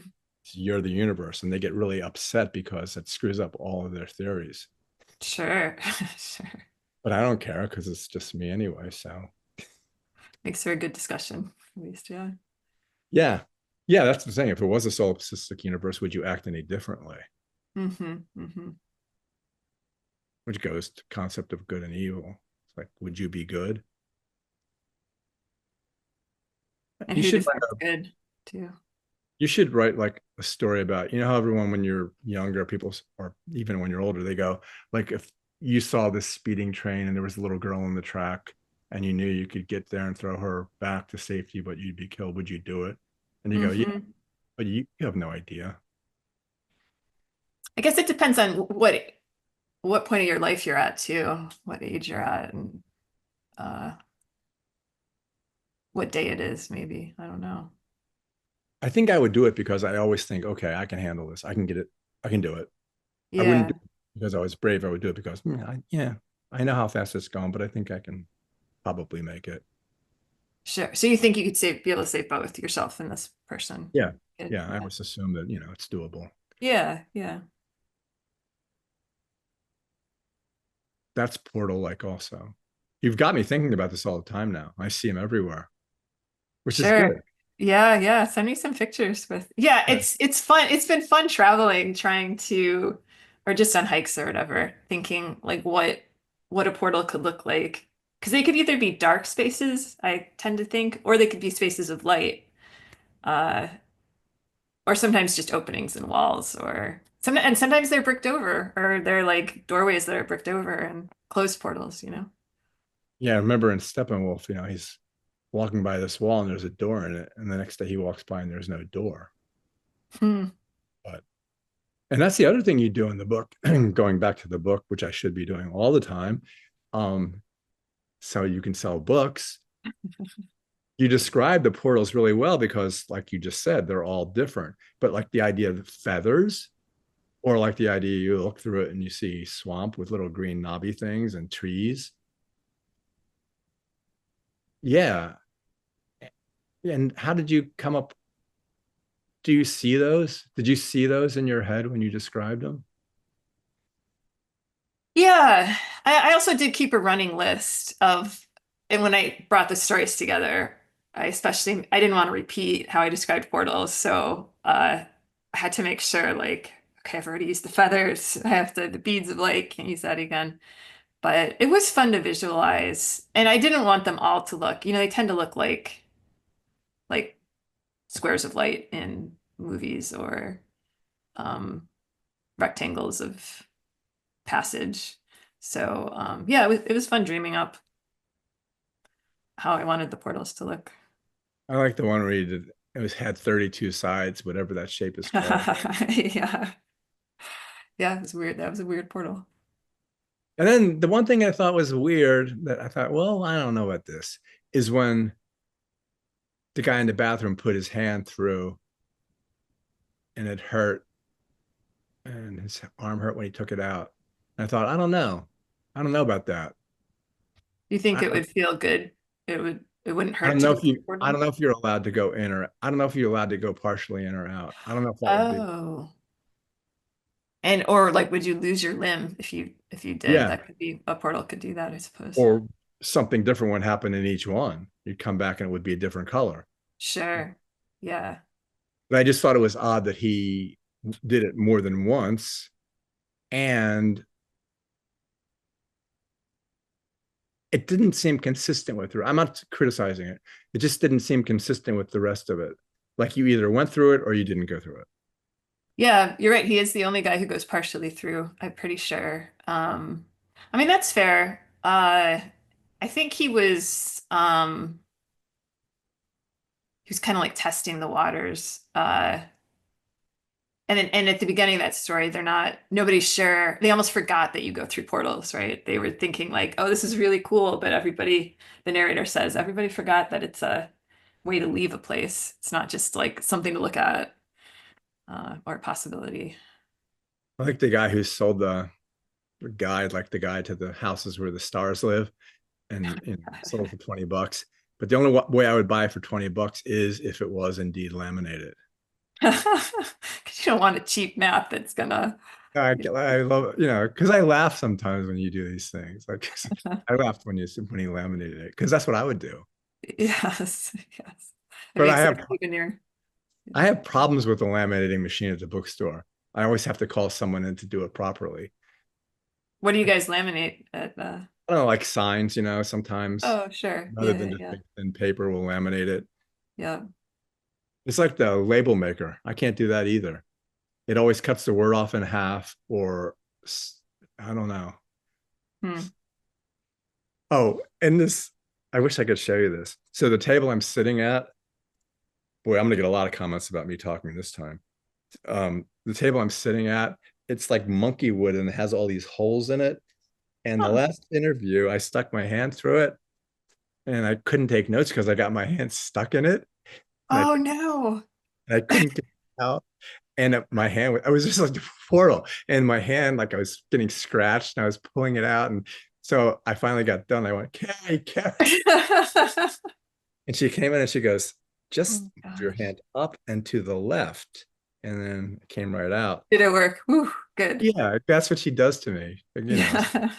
S2: you're the universe. And they get really upset because it screws up all of their theories.
S3: Sure. Sure.
S2: But I don't care because it's just me anyway. So
S3: Makes for a good discussion, at least, yeah.
S2: yeah. Yeah, that's the thing. If it was a solipsistic universe, would you act any differently?
S3: Hmm. Hmm.
S2: Which goes to concept of good and evil. It's like, would you be good?
S3: And
S2: You
S3: who
S2: should
S3: defines good, too?
S2: you should write like a story about, how everyone when you're younger, people, or even when you're older, they go, like, if you saw this speeding train and there was a little girl on the track and you knew you could get there and throw her back to safety, but you'd be killed, would you do it? And you go, yeah,
S3: Hmm.
S2: but you have no idea.
S3: I guess it depends on what point of your life you're at, too, what age you're at, and uh, what day it is, maybe. I don't know.
S2: I think I would do it because I always think, okay, I can handle this. I can get it. I can do it. I wouldn't
S3: Yeah,
S2: do it because I was brave. I would do it because, yeah, I know how fast it's going, but I think I can probably make it.
S3: sure. So you think you could be able to save both yourself and this person?
S2: Yeah.
S3: Good.
S2: Yeah. I
S3: Yeah.
S2: always assume that, it's doable.
S3: Yeah, yeah.
S2: That's Portal like also. You've got me thinking about this all the time now. I see him everywhere, which is good.
S3: Sure. Yeah, yeah. Send me some pictures with. Yeah,
S2: Yeah.
S3: it's fun. It's been fun traveling, trying to, or just on hikes or whatever, thinking like what a portal could look like. because they could either be dark spaces, I tend to think, or they could be spaces of light, uh, or sometimes just openings in walls, or and sometimes they're bricked over, or they're like doorways that are bricked over and closed portals, you know?
S2: Yeah, I remember in Steppenwolf, he's walking by this wall and there's a door in it, and the next day he walks by and there's no door.
S3: Hmm.
S2: But and that's the other thing you do in the book, going back to the book, which I should be doing all the time. Um, so you can sell books. You describe the portals really well because, like you just said, they're all different. But like the idea of the feathers, or like the idea you look through it and you see swamp with little green knobby things and trees. Yeah. And how did you come up? Do you see those? Did you see those in your head when you described them?
S3: Yeah, I also did keep a running list of, and when I brought the stories together, I didn't want to repeat how I described portals, so I had to make sure, like, okay, I've already used the feathers, I have the beads of light, can't use that again. But it was fun to visualize, and I didn't want them all to look, they tend to look like squares of light in movies or um, rectangles of passage. So yeah, it was fun dreaming up how I wanted the portals to look.
S2: I like the one where you did, it was had 32 sides, whatever that shape is called.
S3: Yeah. Yeah, it was weird. That was a weird portal.
S2: And then the one thing I thought was weird that I thought, well, I don't know about this, is when the guy in the bathroom put his hand through and it hurt and his arm hurt when he took it out. And I thought, I don't know. I don't know about that.
S3: You think
S2: I,
S3: it would feel good? It wouldn't
S2: I
S3: hurt
S2: don't
S3: to
S2: know
S3: go
S2: if
S3: through
S2: you
S3: the
S2: I
S3: portal?
S2: don't know if you're allowed to go in, or I don't know if you're allowed to go partially in or out. I don't know if that would be.
S3: Oh. And or like would you lose your limb if you did?
S2: Yeah.
S3: That could be a portal could do that, I suppose.
S2: Or something different would happen in each one. You'd come back and it would be a different color.
S3: Sure. Yeah.
S2: But I just thought it was odd that he did it more than once. And it didn't seem consistent with her. I'm not criticizing it. It just didn't seem consistent with the rest of it. Like you either went through it or you didn't go through it.
S3: Yeah, you're right. He is the only guy who goes partially through, I'm pretty sure. I mean, that's fair. I think he was kind of like testing the waters. And at the beginning of that story, nobody's sure. They almost forgot that you go through portals, right? They were thinking like, oh, this is really cool, but the narrator says, everybody forgot that it's a way to leave a place. It's not just like something to look at, or a possibility.
S2: I like the guy who sold the guide, like the guide to the houses where the stars live, and sold for $20. But the only way I would buy it for $20 is if it was indeed laminated.
S3: Because you don't want a cheap map that's gonna.
S2: I love, because I laugh sometimes when you do these things. Like I laughed when he laminated it because that's what I would do.
S3: Yes, yes. It
S2: But
S3: makes it a souvenir.
S2: I have problems with the laminating machine at the bookstore. I always have to call someone in to do it properly.
S3: What do you guys laminate at
S2: I don't know, like signs, sometimes
S3: Oh, sure.
S2: rather
S3: Yeah,
S2: than
S3: yeah,
S2: just
S3: yeah.
S2: big thin paper, we'll laminate it.
S3: Yeah.
S2: It's like the label maker. I can't do that either. It always cuts the word off in half, or I don't know.
S3: Hmm.
S2: Oh, and this, I wish I could show you this. So the table I'm sitting at, boy, I'm gonna get a lot of comments about me talking this time. The table I'm sitting at, it's like monkey wood and it has all these holes in it. And the
S3: Huh.
S2: last interview, I stuck my hand through it and I couldn't take notes because I got my hand stuck in it and
S3: Oh no.
S2: I couldn't get it out. And my hand, I was just like a portal, and my hand, like I was getting scratched and I was pulling it out. And so I finally got done. I went, Carrie, Carrie. And she came in and she goes, just
S3: Oh
S2: move your
S3: gosh.
S2: hand up and to the left. And then it came right out.
S3: Did it work? Whew, good.
S2: Yeah, that's what she does to me.
S3: Yeah.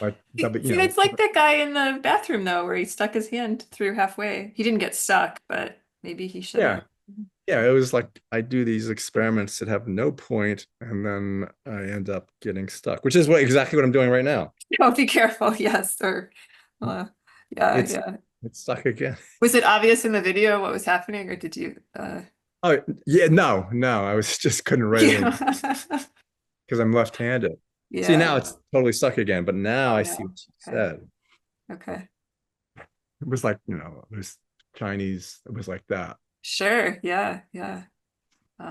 S2: Like,
S3: See, it's like that guy in the bathroom though, where he stuck his hand through halfway. He didn't get stuck, but maybe he should
S2: yeah,
S3: have.
S2: yeah. It was like I do these experiments that have no point, and then I end up getting stuck, which is exactly what I'm doing right now.
S3: Oh, be careful. Yes, or Uh, yeah,
S2: It's
S3: yeah.
S2: it's stuck again.
S3: Was it obvious in the video what was happening, or did you
S2: Oh yeah, no. I was just couldn't write it in
S3: yeah.
S2: because I'm left-handed. See, now
S3: Yeah.
S2: it's totally stuck again, but now
S3: Oh
S2: I see
S3: no.
S2: what she
S3: Okay.
S2: said.
S3: Okay.
S2: It was like, it was Chinese, it was like that,
S3: Sure. Yeah. Yeah.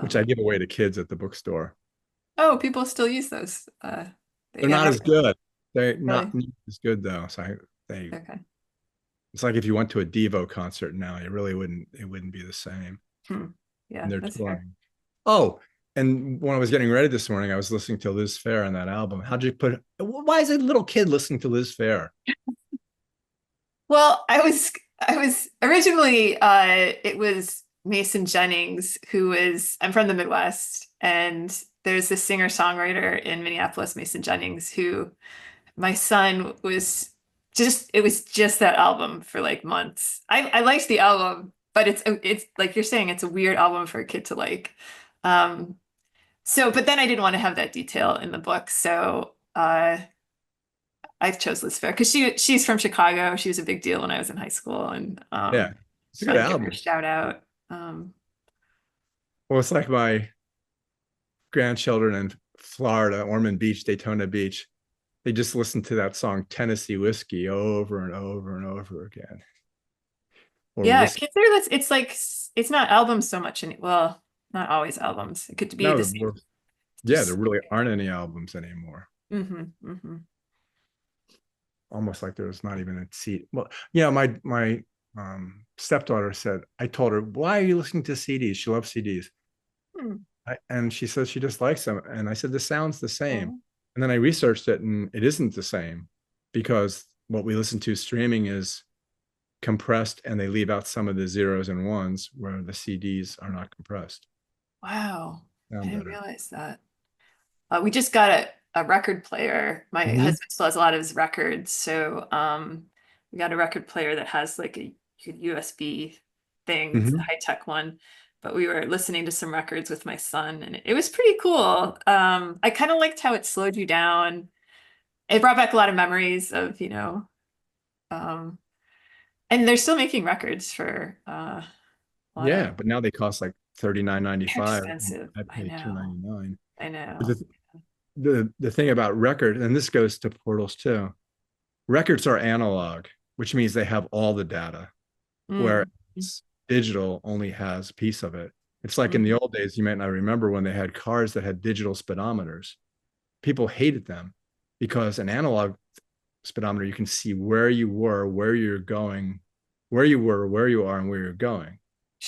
S2: which I
S3: Um,
S2: give away to kids at the bookstore.
S3: oh, people still use those. They
S2: They're
S3: get
S2: not as
S3: record.
S2: good. They're not
S3: Really?
S2: nearly as good though. So they
S3: Okay.
S2: it's like if you went to a Devo concert now, it wouldn't be the same.
S3: Hmm.
S2: And
S3: Yeah,
S2: they're
S3: that's fair.
S2: touring. Oh, and when I was getting ready this morning, I was listening to Liz Phair on that album. How'd you put why is a little kid listening to Liz Phair?
S3: Well, I was originally it was Mason Jennings who was I'm from the Midwest, and there's this singer-songwriter in Minneapolis, Mason Jennings, who my son was just it was just that album for like months. I liked the album, but it's like you're saying, it's a weird album for a kid to like. Um, but then I didn't want to have that detail in the book, so I chose Liz Phair because she's from Chicago. She was a big deal when I was in high school, and
S2: Yeah, it's a
S3: just
S2: good
S3: wanted to give her a
S2: album.
S3: shout out. Um,
S2: Well, it's like my grandchildren in Florida, Ormond Beach, Daytona Beach. They just listen to that song Tennessee Whiskey over and over and over again. Or
S3: yeah,
S2: whiskey.
S3: kids are that's it's like it's not albums so much well, not always albums. It could be the
S2: No,
S3: same.
S2: yeah, there
S3: Just
S2: really aren't any albums anymore.
S3: hmm.
S2: Almost like there's not even a seat. Well, my stepdaughter said, I told her, why are you listening to CDs? She loves CDs.
S3: Hmm.
S2: And she says she just likes them. And I said, this sounds the same.
S3: Oh,
S2: And then I researched it and it isn't the same because what we listen to streaming is compressed and they leave out some of the zeros and ones where the CDs are not compressed.
S3: wow. I
S2: Sound
S3: didn't
S2: better.
S3: realize that. We just got a record player. My
S2: Mhm.
S3: husband still has a lot of his records, so we got a record player that has like a USB thing. It's a
S2: Mhm.
S3: high-tech one. But we were listening to some records with my son, and it was pretty cool. I kind of liked how it slowed you down. It brought back a lot of memories of, um, and they're still making records for a lot
S2: Yeah,
S3: of.
S2: but now they cost like
S3: They're
S2: $39.95.
S3: expensive.
S2: I
S3: I
S2: pay
S3: know.
S2: $2.99.
S3: I
S2: But
S3: know.
S2: the thing about record, and this goes to portals too, records are analog, which means they have all the data, whereas
S3: Mm.
S2: digital only has a piece of it. It's like in the
S3: Mm.
S2: old days, you might not remember when they had cars that had digital speedometers. People hated them because an analog speedometer, you can see where you were, where you're going, where you were, where you are, and where you're going.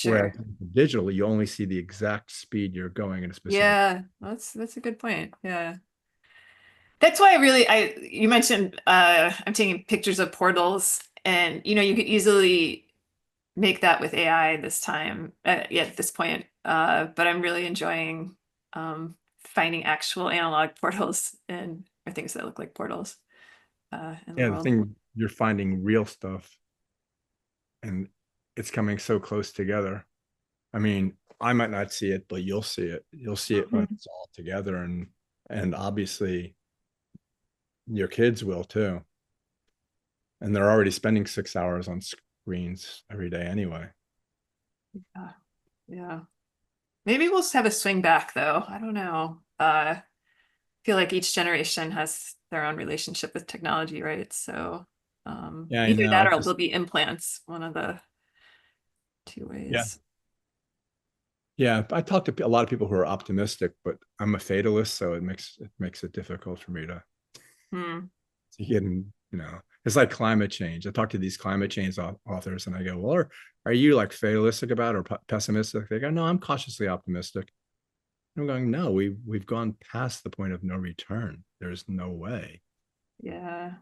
S2: Whereas
S3: Sure.
S2: digitally, you only see the exact speed you're going in a specific.
S3: Yeah, that's a good point. Yeah. That's why I you mentioned I'm taking pictures of portals, and you could easily make that with AI this time, yeah, at this point. But I'm really enjoying finding actual analog portals and or things that look like portals in the
S2: Yeah, the
S3: world.
S2: thing you're finding real stuff and it's coming so close together. I mean, I might not see it, but you'll see it. You'll see it when
S3: Mhm.
S2: it's all together and obviously your kids will too. And they're already spending 6 hours on screens every day anyway.
S3: Yeah. Yeah. Maybe we'll have a swing back though. I don't know. Feel like each generation has their own relationship with technology, right? So
S2: Yeah, I
S3: either
S2: know.
S3: that
S2: I
S3: or
S2: just
S3: there'll be implants, one of the two
S2: yeah.
S3: ways.
S2: Yeah, I talk to a lot of people who are optimistic, but I'm a fatalist, so it makes it difficult for me
S3: Hmm.
S2: to get in, it's like climate change. I talk to these climate change authors and I go, well, are you like fatalistic about it or pessimistic? They go, no, I'm cautiously optimistic. I'm going, no, we've gone past the point of no return. There's no way.
S3: Yeah.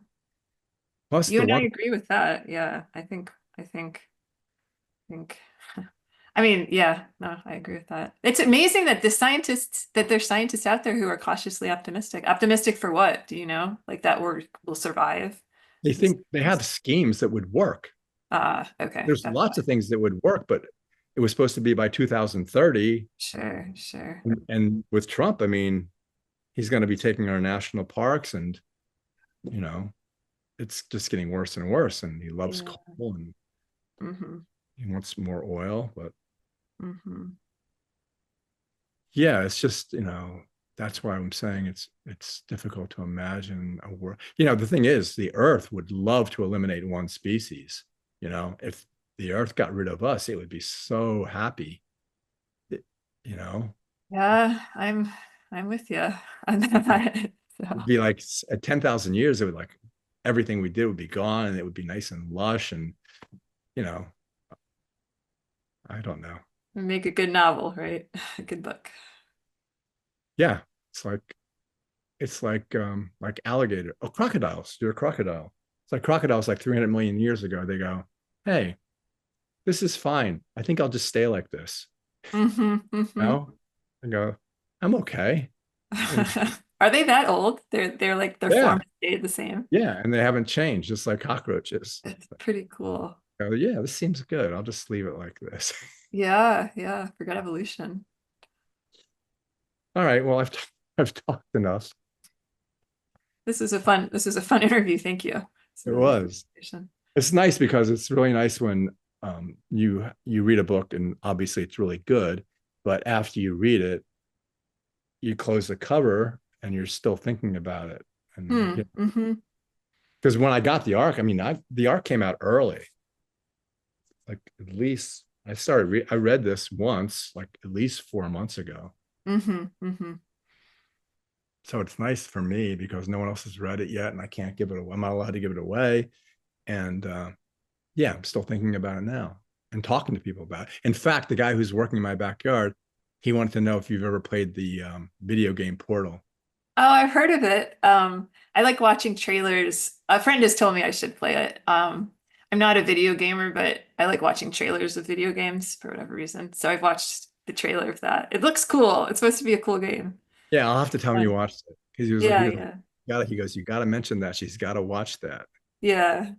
S2: Plus
S3: You
S2: the
S3: and I
S2: one
S3: agree with that. Yeah. I think I mean, yeah, no, I agree with that. It's amazing that there's scientists out there who are cautiously optimistic. Optimistic for what? Do you know? Like that will survive.
S2: they think they have schemes that would work.
S3: Okay.
S2: There's
S3: That's
S2: lots
S3: why.
S2: of things that would work, but it was supposed to be by 2030.
S3: Sure, sure.
S2: And with Trump, I mean, he's going to be taking our national parks and, you know, it's just getting worse and worse. And he loves
S3: Yeah.
S2: coal and
S3: Mm-hmm.
S2: he wants more oil. But
S3: Mm-hmm.
S2: yeah, it's just, that's why I'm saying it's difficult to imagine a world. The thing is, the Earth would love to eliminate one species. If the Earth got rid of us, it would be so happy. You know,
S3: Yeah, I'm with you on that.
S2: it'd
S3: So
S2: be like at 10,000 years, it would like everything we did would be gone and it would be nice and lush. And, you know, I don't know.
S3: make a good novel, right? A good book.
S2: Yeah. It's like alligator. Oh, crocodiles. You're a crocodile. It's like crocodiles like 300 million years ago. They go, hey, this is fine. I think I'll just stay like this.
S3: Mm-hmm, mm-hmm.
S2: No, I go, I'm okay. And
S3: Are they that old? They're like their
S2: yeah,
S3: form stayed the same.
S2: yeah. And they haven't changed, just like cockroaches.
S3: It's pretty cool.
S2: Go, yeah, this seems good. I'll just leave it like this.
S3: Yeah, yeah. Forgot evolution.
S2: All right. Well, I've talked enough.
S3: This is a fun interview. Thank you. It's a
S2: It
S3: really good
S2: was.
S3: conversation.
S2: It's nice because it's really nice when you read a book and obviously it's really good, but after you read it, you close the cover and you're still thinking about it. And
S3: Mm-hmm.
S2: because when I got the arc, I mean, the arc came out early. Like at least I read this once, like at least 4 months ago.
S3: Mm-hmm. Mm-hmm.
S2: So it's nice for me because no one else has read it yet, and I can't give it away. I'm not allowed to give it away. And yeah, I'm still thinking about it now and talking to people about it. In fact, the guy who's working in my backyard, he wanted to know if you've ever played the video game Portal.
S3: Oh, I've heard of it. I like watching trailers. A friend has told me I should play it. I'm not a video gamer, but I like watching trailers of video games for whatever reason. So I've watched the trailer of that. It looks cool. It's supposed to be a cool game.
S2: Yeah, I'll have to tell him you
S3: Fun.
S2: watched it because
S3: Yeah, yeah,
S2: he goes, you got to mention that she's got to watch that.
S3: yeah.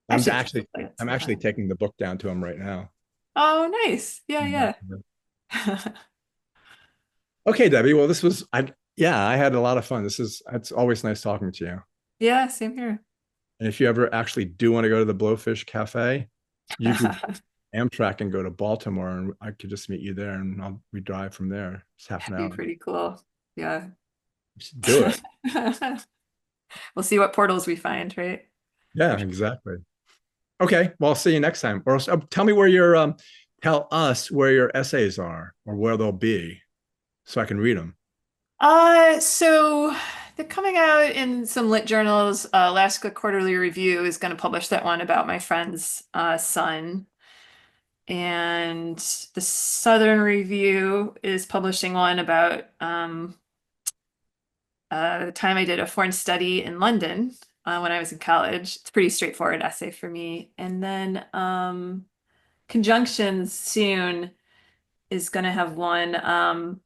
S3: I
S2: I'm
S3: should
S2: actually
S3: play it
S2: I'm actually
S3: sometime.
S2: taking the book down to him right now.
S3: Oh, nice. Yeah, yeah.
S2: Okay, Debbie. Well, I had a lot of fun. It's always nice talking to you.
S3: Yeah, same here.
S2: And if you ever actually do want to go to the Blowfish Cafe, you could Amtrak and go to Baltimore, and I could just meet you there, and we drive from there. It's half an
S3: Be
S2: hour.
S3: pretty cool. Yeah.
S2: We should do it.
S3: We'll see what portals we find, right?
S2: Yeah, exactly. Okay, well, I'll see you next time. Or tell me where tell us where your essays are or where they'll be, so I can read them.
S3: So they're coming out in some lit journals. Alaska Quarterly Review is going to publish that one about my friend's son. And the Southern Review is publishing one about the time I did a foreign study in London when I was in college. It's a pretty straightforward essay for me. And then Conjunctions soon is going to have one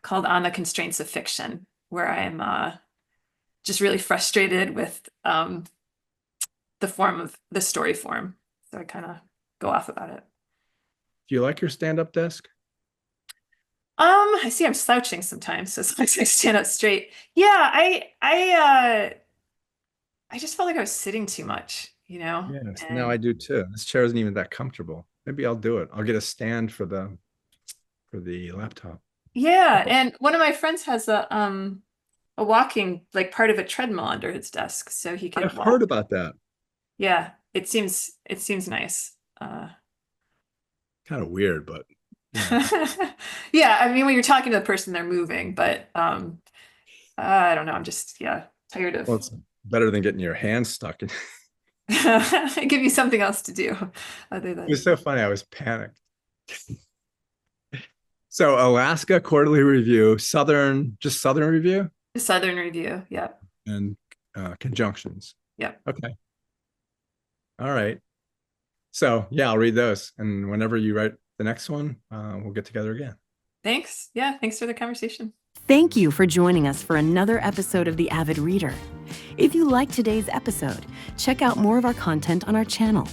S3: called On the Constraints of Fiction, where I'm just really frustrated with the form of the story form. So I kind of go off about it.
S2: Do you like your stand-up desk?
S3: I see I'm slouching sometimes, so as long as I stand up straight. Yeah, I just felt like I was sitting too much,
S2: Yes, now
S3: and
S2: I do too. This chair isn't even that comfortable. Maybe I'll do it. I'll get a stand for the laptop.
S3: yeah, and one of my friends has a walking, like part of a treadmill under his desk, so he could
S2: I've
S3: walk.
S2: heard about that.
S3: Yeah, it seems nice.
S2: Kind of weird, but yeah.
S3: Yeah, I mean when you're talking to the person, they're moving, but I don't know. I'm just tired
S2: Well,
S3: of
S2: it's better than getting your hands stuck in.
S3: give you something else to do other
S2: It
S3: than
S2: was so funny. I was panicked. So Alaska Quarterly Review, just Southern Review,
S3: the Southern Review. Yep.
S2: and Conjunctions.
S3: Yep.
S2: Okay. All right. So yeah, I'll read those, and whenever you write the next one, we'll get together again.
S3: Thanks. Yeah, thanks for the conversation.
S1: Thank you for joining us for another episode of The Avid Reader. If you liked today's episode, check out more of our content on our channel.